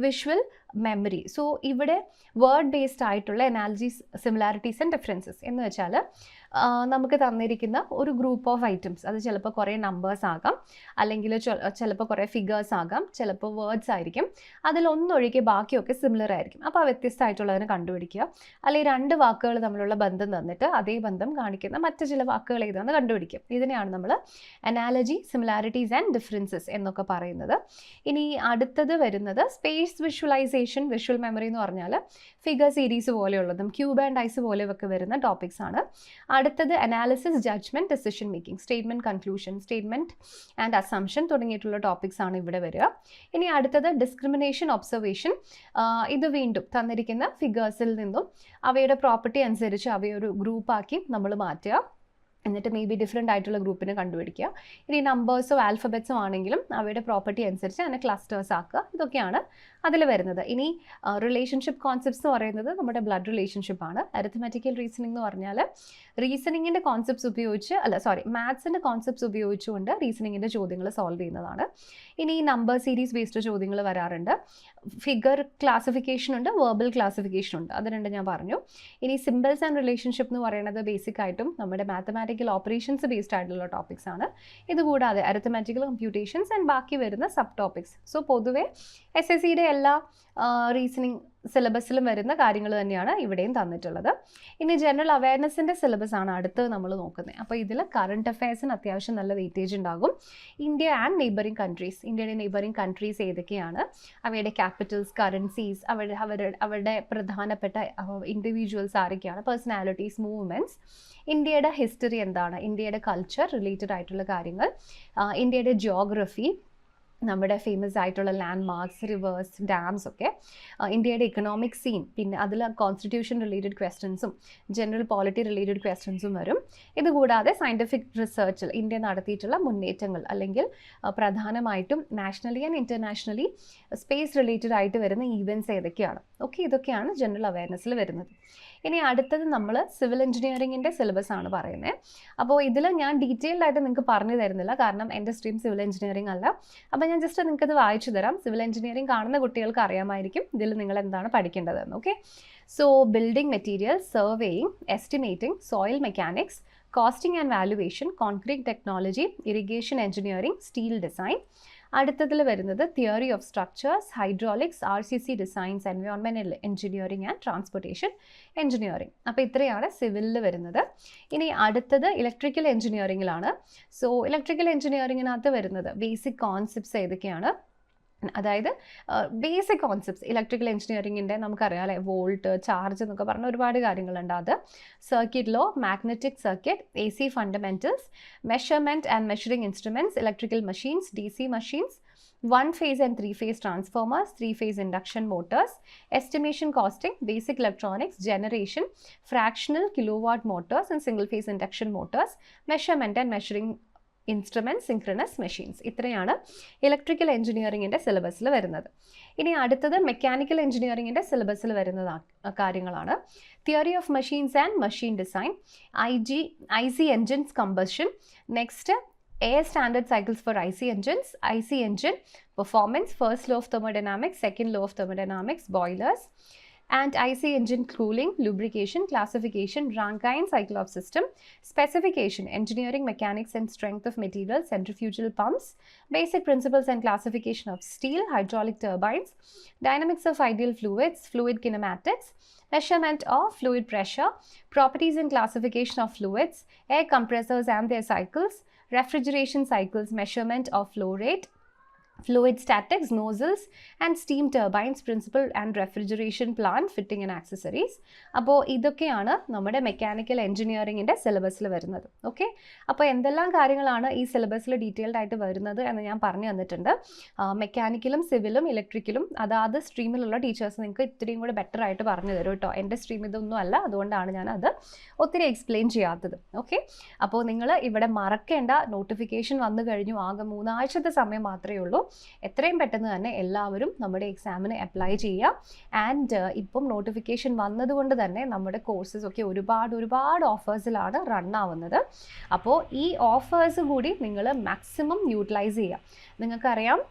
visual memory. So ഇവിടെ വേർഡ് ബേസ്ഡ് ആയിട്ടുള്ള അനാലജീസ്, സിമിലാരിറ്റീസ് ആൻഡ് ഡിഫറൻസസ് എന്ന് വെച്ചാൽ നമുക്ക് തന്നിരിക്കുന്ന ഒരു ഗ്രൂപ്പ് ഓഫ് ഐറ്റംസ്, അത് ചിലപ്പോൾ കുറേ നമ്പേഴ്സ് ആകാം, അല്ലെങ്കിൽ ചിലപ്പോൾ കുറേ ഫിഗേഴ്സ് ആകാം, ചിലപ്പോൾ വേർഡ്സ് ആയിരിക്കും. അതിലൊന്നൊഴികെ ബാക്കിയൊക്കെ സിമിലർ ആയിരിക്കും. അപ്പോൾ ആ വ്യത്യസ്തമായിട്ടുള്ളതിനെ കണ്ടുപിടിക്കുക. അല്ലെങ്കിൽ 2 വാക്കുകൾ തമ്മിലുള്ള ബന്ധം തന്നിട്ട് അതേ ബന്ധം കാണിക്കുന്ന മറ്റ് ചില വാക്കുകൾ ഏതാണെന്ന് കണ്ടുപിടിക്കും. ഇതിനെയാണ് നമ്മൾ അനാലജി, സിമിലാരിറ്റീസ് ആൻഡ് ഡിഫറൻസസ് എന്നൊക്കെ പറയുന്നത്. ഇനി അടുത്തത് വരുന്നത് സ്പേസ് വിഷ്വലൈസേഷൻ, വിഷ്വൽ മെമ്മറി എന്ന് പറഞ്ഞാൽ ഫിഗർ സീരീസ് പോലെയുള്ളതും ക്യൂബ് ആൻഡ് ഐസ് പോലെയൊക്കെ വരുന്ന ടോപ്പിക്സ് ആണ്. അടുത്തത് analysis, judgement, decision making, statement conclusion, statement and assumption തുടങ്ങിയിട്ടുള്ള ടോപ്പിക്സ് ആണ് ഇവിടെ വരിക. ഇനി അടുത്തത് ഡിസ്ക്രിമിനേഷൻ, ഒബ്സർവേഷൻ. ഇത് വീണ്ടും തന്നിരിക്കുന്ന ഫിഗേഴ്സിൽ നിന്നും അവയുടെ പ്രോപ്പർട്ടി അനുസരിച്ച് അവയൊരു ഗ്രൂപ്പാക്കി നമ്മൾ മാറ്റുക. എന്നിട്ട് മേ ബി ഡിഫറെൻ്റ് ആയിട്ടുള്ള ഗ്രൂപ്പിനെ കണ്ടുപിടിക്കുക. ഇനി നമ്പേഴ്സോ ആൽഫബറ്റ്സോ ആണെങ്കിലും അവയുടെ പ്രോപ്പർട്ടി അനുസരിച്ച് അതിനെ ക്ലസ്റ്റേഴ്സ് ആക്കുക. ഇതൊക്കെയാണ് അതിൽ വരുന്നത്. ഇനി റിലേഷൻഷിപ്പ് കോൺസെപ്റ്റ്സ് എന്ന് പറയുന്നത് നമ്മുടെ ബ്ലഡ് റിലേഷൻഷിപ്പാണ്. അരിത്മെറ്റിക്കൽ റീസണിംഗ് എന്ന് പറഞ്ഞാൽ റീസണിങ്ങിൻ്റെ കോൺസെപ്റ്റ്സ് ഉപയോഗിച്ച് മാത്സിൻ്റെ കോൺസെപ്റ്റ്സ് ഉപയോഗിച്ചുകൊണ്ട് റീസണിങ്ങിൻ്റെ ചോദ്യങ്ങൾ സോൾവ് ചെയ്യുന്നതാണ്. ഇനി നമ്പർ സീരീസ് ബേസ്ഡ് ചോദ്യങ്ങൾ വരാറുണ്ട്. ഫിഗർ ക്ലാസിഫിക്കേഷൻ ഉണ്ട്, വെർബൽ ക്ലാസിഫിക്കേഷൻ ഉണ്ട്. അത് 2 ഞാൻ പറഞ്ഞു. ഇനി സിമ്പിൾസ് ആൻഡ് റിലേഷൻഷിപ്പ് എന്ന് പറയുന്നത് ബേസിക് ആയിട്ടും നമ്മുടെ മാത്തമാറ്റിക്സ് മാത്തമാറ്റിക്കൽ ഓപ്പറേഷൻസ് ബേസ്ഡ് ആയിട്ടുള്ള ടോപ്പിക്സ് ആണ്. ഇതുകൂടാതെ അരിത്തമാറ്റിക്കൽ കമ്പ്യൂട്ടേഷൻസ് ആൻഡ് ബാക്കി വരുന്ന സബ് ടോപ്പിക്സ്. സോ പൊതുവേ SSCയുടെ എല്ലാ റീസണിങ് സിലബസിലും വരുന്ന കാര്യങ്ങൾ തന്നെയാണ് ഇവിടെയും തന്നിട്ടുള്ളത്. ഇനി ജനറൽ അവയർനെസ്സിൻ്റെ സിലബസ് ആണ് അടുത്ത് നമ്മൾ നോക്കുന്നത്. അപ്പോൾ ഇതിൽ കറണ്ട് അഫയേഴ്സിന് അത്യാവശ്യം നല്ല വെയിറ്റേജ് ഉണ്ടാകും. ഇന്ത്യ ആൻഡ് നെയ്ബറിംഗ് കൺട്രീസ്, ഇന്ത്യയുടെ നെയ്ബറിംഗ് കൺട്രീസ് ഏതൊക്കെയാണ്, അവയുടെ ക്യാപിറ്റൽസ്, കറൻസീസ്, അവരുടെ പ്രധാനപ്പെട്ട ഇൻഡിവിജ്വൽസ് ആരൊക്കെയാണ്, പേഴ്സണാലിറ്റീസ്, മൂവ്മെൻറ്റ്സ്, ഇന്ത്യയുടെ ഹിസ്റ്ററി എന്താണ്, ഇന്ത്യയുടെ കൾച്ചർ റിലേറ്റഡ് ആയിട്ടുള്ള കാര്യങ്ങൾ, ഇന്ത്യയുടെ ജിയോഗ്രഫി, നമ്മുടെ ഫേമസ് ആയിട്ടുള്ള ലാൻഡ് മാർക്സ്, റിവേഴ്സ്, ഡാംസ് ഒക്കെ, ഇന്ത്യയുടെ ഇക്കണോമിക് സീൻ, പിന്നെ അതിൽ കോൺസ്റ്റിറ്റ്യൂഷൻ റിലേറ്റഡ് ക്വസ്റ്റ്യൻസും ജനറൽ പോളിറ്റി റിലേറ്റഡ് ക്വസ്റ്റ്യൻസും വരും. ഇതുകൂടാതെ സയൻറ്റിഫിക് റിസർച്ചിൽ ഇന്ത്യ നടത്തിയിട്ടുള്ള മുന്നേറ്റങ്ങൾ അല്ലെങ്കിൽ പ്രധാനമായിട്ടും nationally and internationally space related ആയിട്ട് വരുന്ന ഈവൻറ്റ്സ് ഏതൊക്കെയാണ്, ഓക്കെ, ഇതൊക്കെയാണ് ജനറൽ അവയർനെസ്സിൽ വരുന്നത്. ഇനി അടുത്തത് നമ്മൾ സിവിൽ എഞ്ചിനീയറിങ്ങിൻ്റെ സിലബസ് ആണ് പറയുന്നത്. അപ്പോൾ ഇതിൽ ഞാൻ ഡീറ്റെയിൽഡ് ആയിട്ട് നിങ്ങൾക്ക് പറഞ്ഞു തരുന്നില്ല, കാരണം എൻ്റെ സ്ട്രീം സിവിൽ എഞ്ചിനീയറിംഗ് അല്ല. അപ്പോൾ ഞാൻ ജസ്റ്റ് നിങ്ങൾക്കത് വായിച്ചു തരാം. സിവിൽ എഞ്ചിനീയറിംഗ് കാണുന്ന കുട്ടികൾക്ക് അറിയാമായിരിക്കും ഇതിൽ നിങ്ങൾ എന്താണ് പഠിക്കേണ്ടതെന്ന്. Okay, so building material, surveying, estimating, soil mechanics, costing and valuation, concrete technology, irrigation engineering, steel design. അടുത്തതിൽ വരുന്നത് theory of structures, hydraulics, RCC designs, environmental engineering and transportation engineering. അപ്പോൾ ഇത്രയാണ് സിവിലിൽ വരുന്നത്. ഇനി അടുത്തത് ഇലക്ട്രിക്കൽ എഞ്ചിനീയറിംഗിലാണ്. സോ ഇലക്ട്രിക്കൽ എഞ്ചിനീയറിംഗിനകത്ത് വരുന്നത് ബേസിക് കോൺസെപ്റ്റ്സ് ഏതൊക്കെയാണ്, അതായത് ബേസിക് കോൺസെപ്റ്റ്സ് ഇലക്ട്രിക്കൽ എഞ്ചിനീയറിംഗിൻ്റെ നമുക്കറിയാം അല്ലേ, വോൾട്ട്, ചാർജ് എന്നൊക്കെ പറഞ്ഞ ഒരുപാട് കാര്യങ്ങളുണ്ട്. അത് circuit law, magnetic circuit, AC fundamentals, measurement and measuring instruments, electrical machines, DC machines, 1 phase and 3 phase transformers, 3 phase induction motors, estimation costing, basic electronics, generation, fractional kilowatt motors and single phase induction motors, measurement and measuring instrument, synchronous machines. ഇത്രയാണ് ഇലക്ട്രിക്കൽ എഞ്ചിനീയറിംഗിൻ്റെ സിലബസിൽ വരുന്നത്. ഇനി അടുത്തത് മെക്കാനിക്കൽ എഞ്ചിനീയറിംഗിൻ്റെ സിലബസിൽ വരുന്ന കാര്യങ്ങളാണ്. Theory of machines and machine design, IC engines combustion, next air standard cycles for IC engines, IC engine performance, first law of thermodynamics, second law of thermodynamics, boilers, and IC engine cooling, lubrication, classification, Rankine cycle of system, specification, engineering, mechanics and strength of materials, centrifugal pumps, basic principles and classification of steel, hydraulic turbines, dynamics of ideal fluids, fluid kinematics, measurement of fluid pressure, properties and classification of fluids, air compressors and their cycles, refrigeration cycles, measurement of flow rate, fluid statics, nozzles and steam turbines, principle and refrigeration plant, fitting and accessories. അപ്പോൾ ഇതൊക്കെയാണ് നമ്മുടെ മെക്കാനിക്കൽ എഞ്ചിനീയറിംഗിൻ്റെ സിലബസിൽ വരുന്നത്. ഓക്കെ, അപ്പോൾ എന്തെല്ലാം കാര്യങ്ങളാണ് ഈ സിലബസിൽ ഡീറ്റെയിൽഡ് ആയിട്ട് വരുന്നത് എന്ന് ഞാൻ പറഞ്ഞു തന്നിട്ടുണ്ട്. മെക്കാനിക്കലും സിവിലും ഇലക്ട്രിക്കലും അതാത് സ്ട്രീമിലുള്ള ടീച്ചേഴ്സ് നിങ്ങൾക്ക് ഇത്രയും കൂടെ ബെറ്റർ ആയിട്ട് പറഞ്ഞു തരും കേട്ടോ. എൻ്റെ സ്ട്രീം ഇതൊന്നും അല്ല, അതുകൊണ്ടാണ് ഞാൻ അത് ഒത്തിരി എക്സ്പ്ലെയിൻ ചെയ്യാത്തത്. ഓക്കെ, അപ്പോൾ നിങ്ങൾ ഇവിടെ മറക്കേണ്ട, നോട്ടിഫിക്കേഷൻ വന്നു കഴിഞ്ഞു, ആകെ 3 ആഴ്ചത്തെ സമയം മാത്രമേ ഉള്ളൂ. എത്രയും പെട്ടെന്ന് തന്നെ എല്ലാവരും നമ്മുടെ എക്സാമിന് അപ്ലൈ ചെയ്യുക. ആൻഡ് ഇപ്പം നോട്ടിഫിക്കേഷൻ വന്നതുകൊണ്ട് തന്നെ നമ്മുടെ കോഴ്സസ് ഒക്കെ ഒരുപാട് ഓഫേഴ്സിലാണ് റൺ ആവുന്നത്. അപ്പോൾ ഈ ഓഫേഴ്സ് കൂടി നിങ്ങൾ മാക്സിമം യൂട്ടിലൈസ് ചെയ്യുക. നിങ്ങൾക്കറിയാം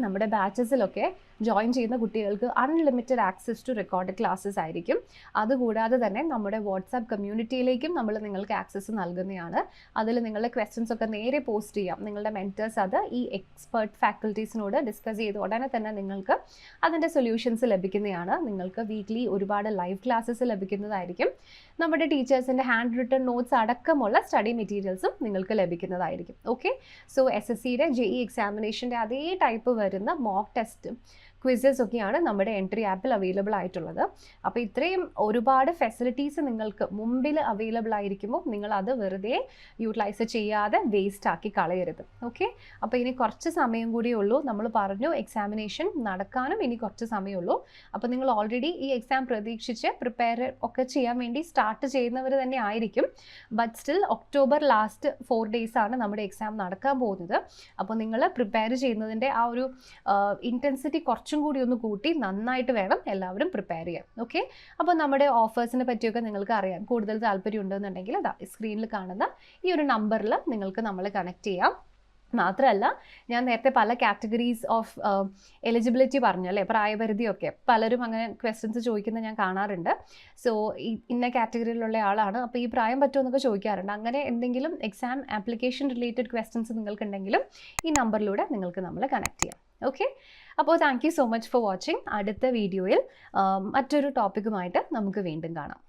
നമ്മുടെ ബാച്ചസിലൊക്കെ ജോയിൻ ചെയ്യുന്ന കുട്ടികൾക്ക് unlimited access to record classes ആയിരിക്കും. അതുകൂടാതെ തന്നെ നമ്മുടെ വാട്സാപ്പ് കമ്മ്യൂണിറ്റിയിലേക്കും നമ്മൾ നിങ്ങൾക്ക് ആക്സസ് നൽകുന്നതാണ്. അതിൽ നിങ്ങളുടെ ക്വസ്റ്റ്യൻസ് ഒക്കെ നേരെ പോസ്റ്റ് ചെയ്യാം. നിങ്ങളുടെ മെൻറ്റേഴ്സ് അത് ഈ എക്സ്പേർട്ട് ഫാക്കൽറ്റീസിനോട് ഡിസ്കസ് ചെയ്ത് ഉടനെ തന്നെ നിങ്ങൾക്ക് അതിൻ്റെ സൊല്യൂഷൻസ് ലഭിക്കുന്നതാണ്. നിങ്ങൾക്ക് വീക്ക്ലി ഒരുപാട് ലൈവ് ക്ലാസ്സസ് ലഭിക്കുന്നതായിരിക്കും. നമ്മുടെ ടീച്ചേഴ്സിൻ്റെ ഹാൻഡ് റിട്ടൺ നോട്ട്സ് അടക്കമുള്ള സ്റ്റഡി മെറ്റീരിയൽസും നിങ്ങൾക്ക് ലഭിക്കുന്നതായിരിക്കും. ഓക്കെ, സോ SSCയുടെ JEE എക്സാമിനേഷൻ്റെ അതേ ടൈപ്പ് വരുന്ന മോക്ക് ടെസ്റ്റ് ക്വിസസ് ഒക്കെയാണ് നമ്മുടെ എൻട്രി ആപ്പിൽ അവൈലബിൾ ആയിട്ടുള്ളത്. അപ്പോൾ ഇത്രയും ഒരുപാട് ഫെസിലിറ്റീസ് നിങ്ങൾക്ക് മുമ്പിൽ അവൈലബിൾ ആയിരിക്കുമ്പോൾ നിങ്ങൾ അത് വെറുതെ യൂട്ടിലൈസ് ചെയ്യാതെ വേസ്റ്റ് ആക്കി കളയരുത്. ഓക്കെ, അപ്പോൾ ഇനി കുറച്ച് സമയം കൂടിയേ ഉള്ളൂ. നമ്മൾ പറഞ്ഞു എക്സാമിനേഷൻ നടക്കാനും ഇനി കുറച്ച് സമയമുള്ളൂ. അപ്പോൾ നിങ്ങൾ ഓൾറെഡി ഈ എക്സാം പ്രതീക്ഷിച്ച് പ്രിപ്പയർ ഒക്കെ ചെയ്യാൻ വേണ്ടി സ്റ്റാർട്ട് ചെയ്യുന്നവർ തന്നെ ആയിരിക്കും. But still October last 4 days ആണ് നമ്മുടെ എക്സാം നടക്കാൻ പോകുന്നത്. അപ്പോൾ നിങ്ങൾ പ്രിപ്പയർ ചെയ്യുന്നതിൻ്റെ ആ ഒരു ഇൻറ്റൻസിറ്റി കുറച്ചും കൂടി ഒന്ന് കൂട്ടി നന്നായിട്ട് വേണം എല്ലാവരും പ്രിപ്പയർ ചെയ്യാൻ. ഓക്കെ, അപ്പോൾ നമ്മുടെ ഓഫേഴ്സിനെ പറ്റിയൊക്കെ നിങ്ങൾക്ക് അറിയാൻ കൂടുതൽ താല്പര്യം ഉണ്ടെന്നുണ്ടെങ്കിൽ അതാ സ്ക്രീനിൽ കാണുന്ന ഈ ഒരു നമ്പറിൽ നിങ്ങൾക്ക് നമ്മളെ കണക്ട് ചെയ്യാം. മാത്രമല്ല ഞാൻ നേരത്തെ പല കാറ്റഗറീസ് ഓഫ് എലിജിബിലിറ്റി പറഞ്ഞു അല്ലേ, പ്രായപരിധിയൊക്കെ പലരും അങ്ങനെ ക്വസ്റ്റ്യൻസ് ചോദിക്കുന്നത് ഞാൻ കാണാറുണ്ട്. സോ ഇന്ന കാറ്റഗറിയിലുള്ള ആളാണ്, അപ്പോൾ ഈ പ്രായം പറ്റുമോ എന്നൊക്കെ ചോദിക്കാറുണ്ട്. അങ്ങനെ എന്തെങ്കിലും എക്സാം ആപ്ലിക്കേഷൻ റിലേറ്റഡ് ക്വസ്റ്റ്യൻസ് നിങ്ങൾക്കുണ്ടെങ്കിലും ഈ നമ്പറിലൂടെ നിങ്ങൾക്ക് നമ്മളെ കണക്ട് ചെയ്യാം. ഓക്കെ, അപ്പോൾ thank you so much for watching. അടുത്ത വീഡിയോയിൽ മറ്റൊരു ടോപ്പിക്കുമായിട്ട് നമുക്ക് വീണ്ടും കാണാം.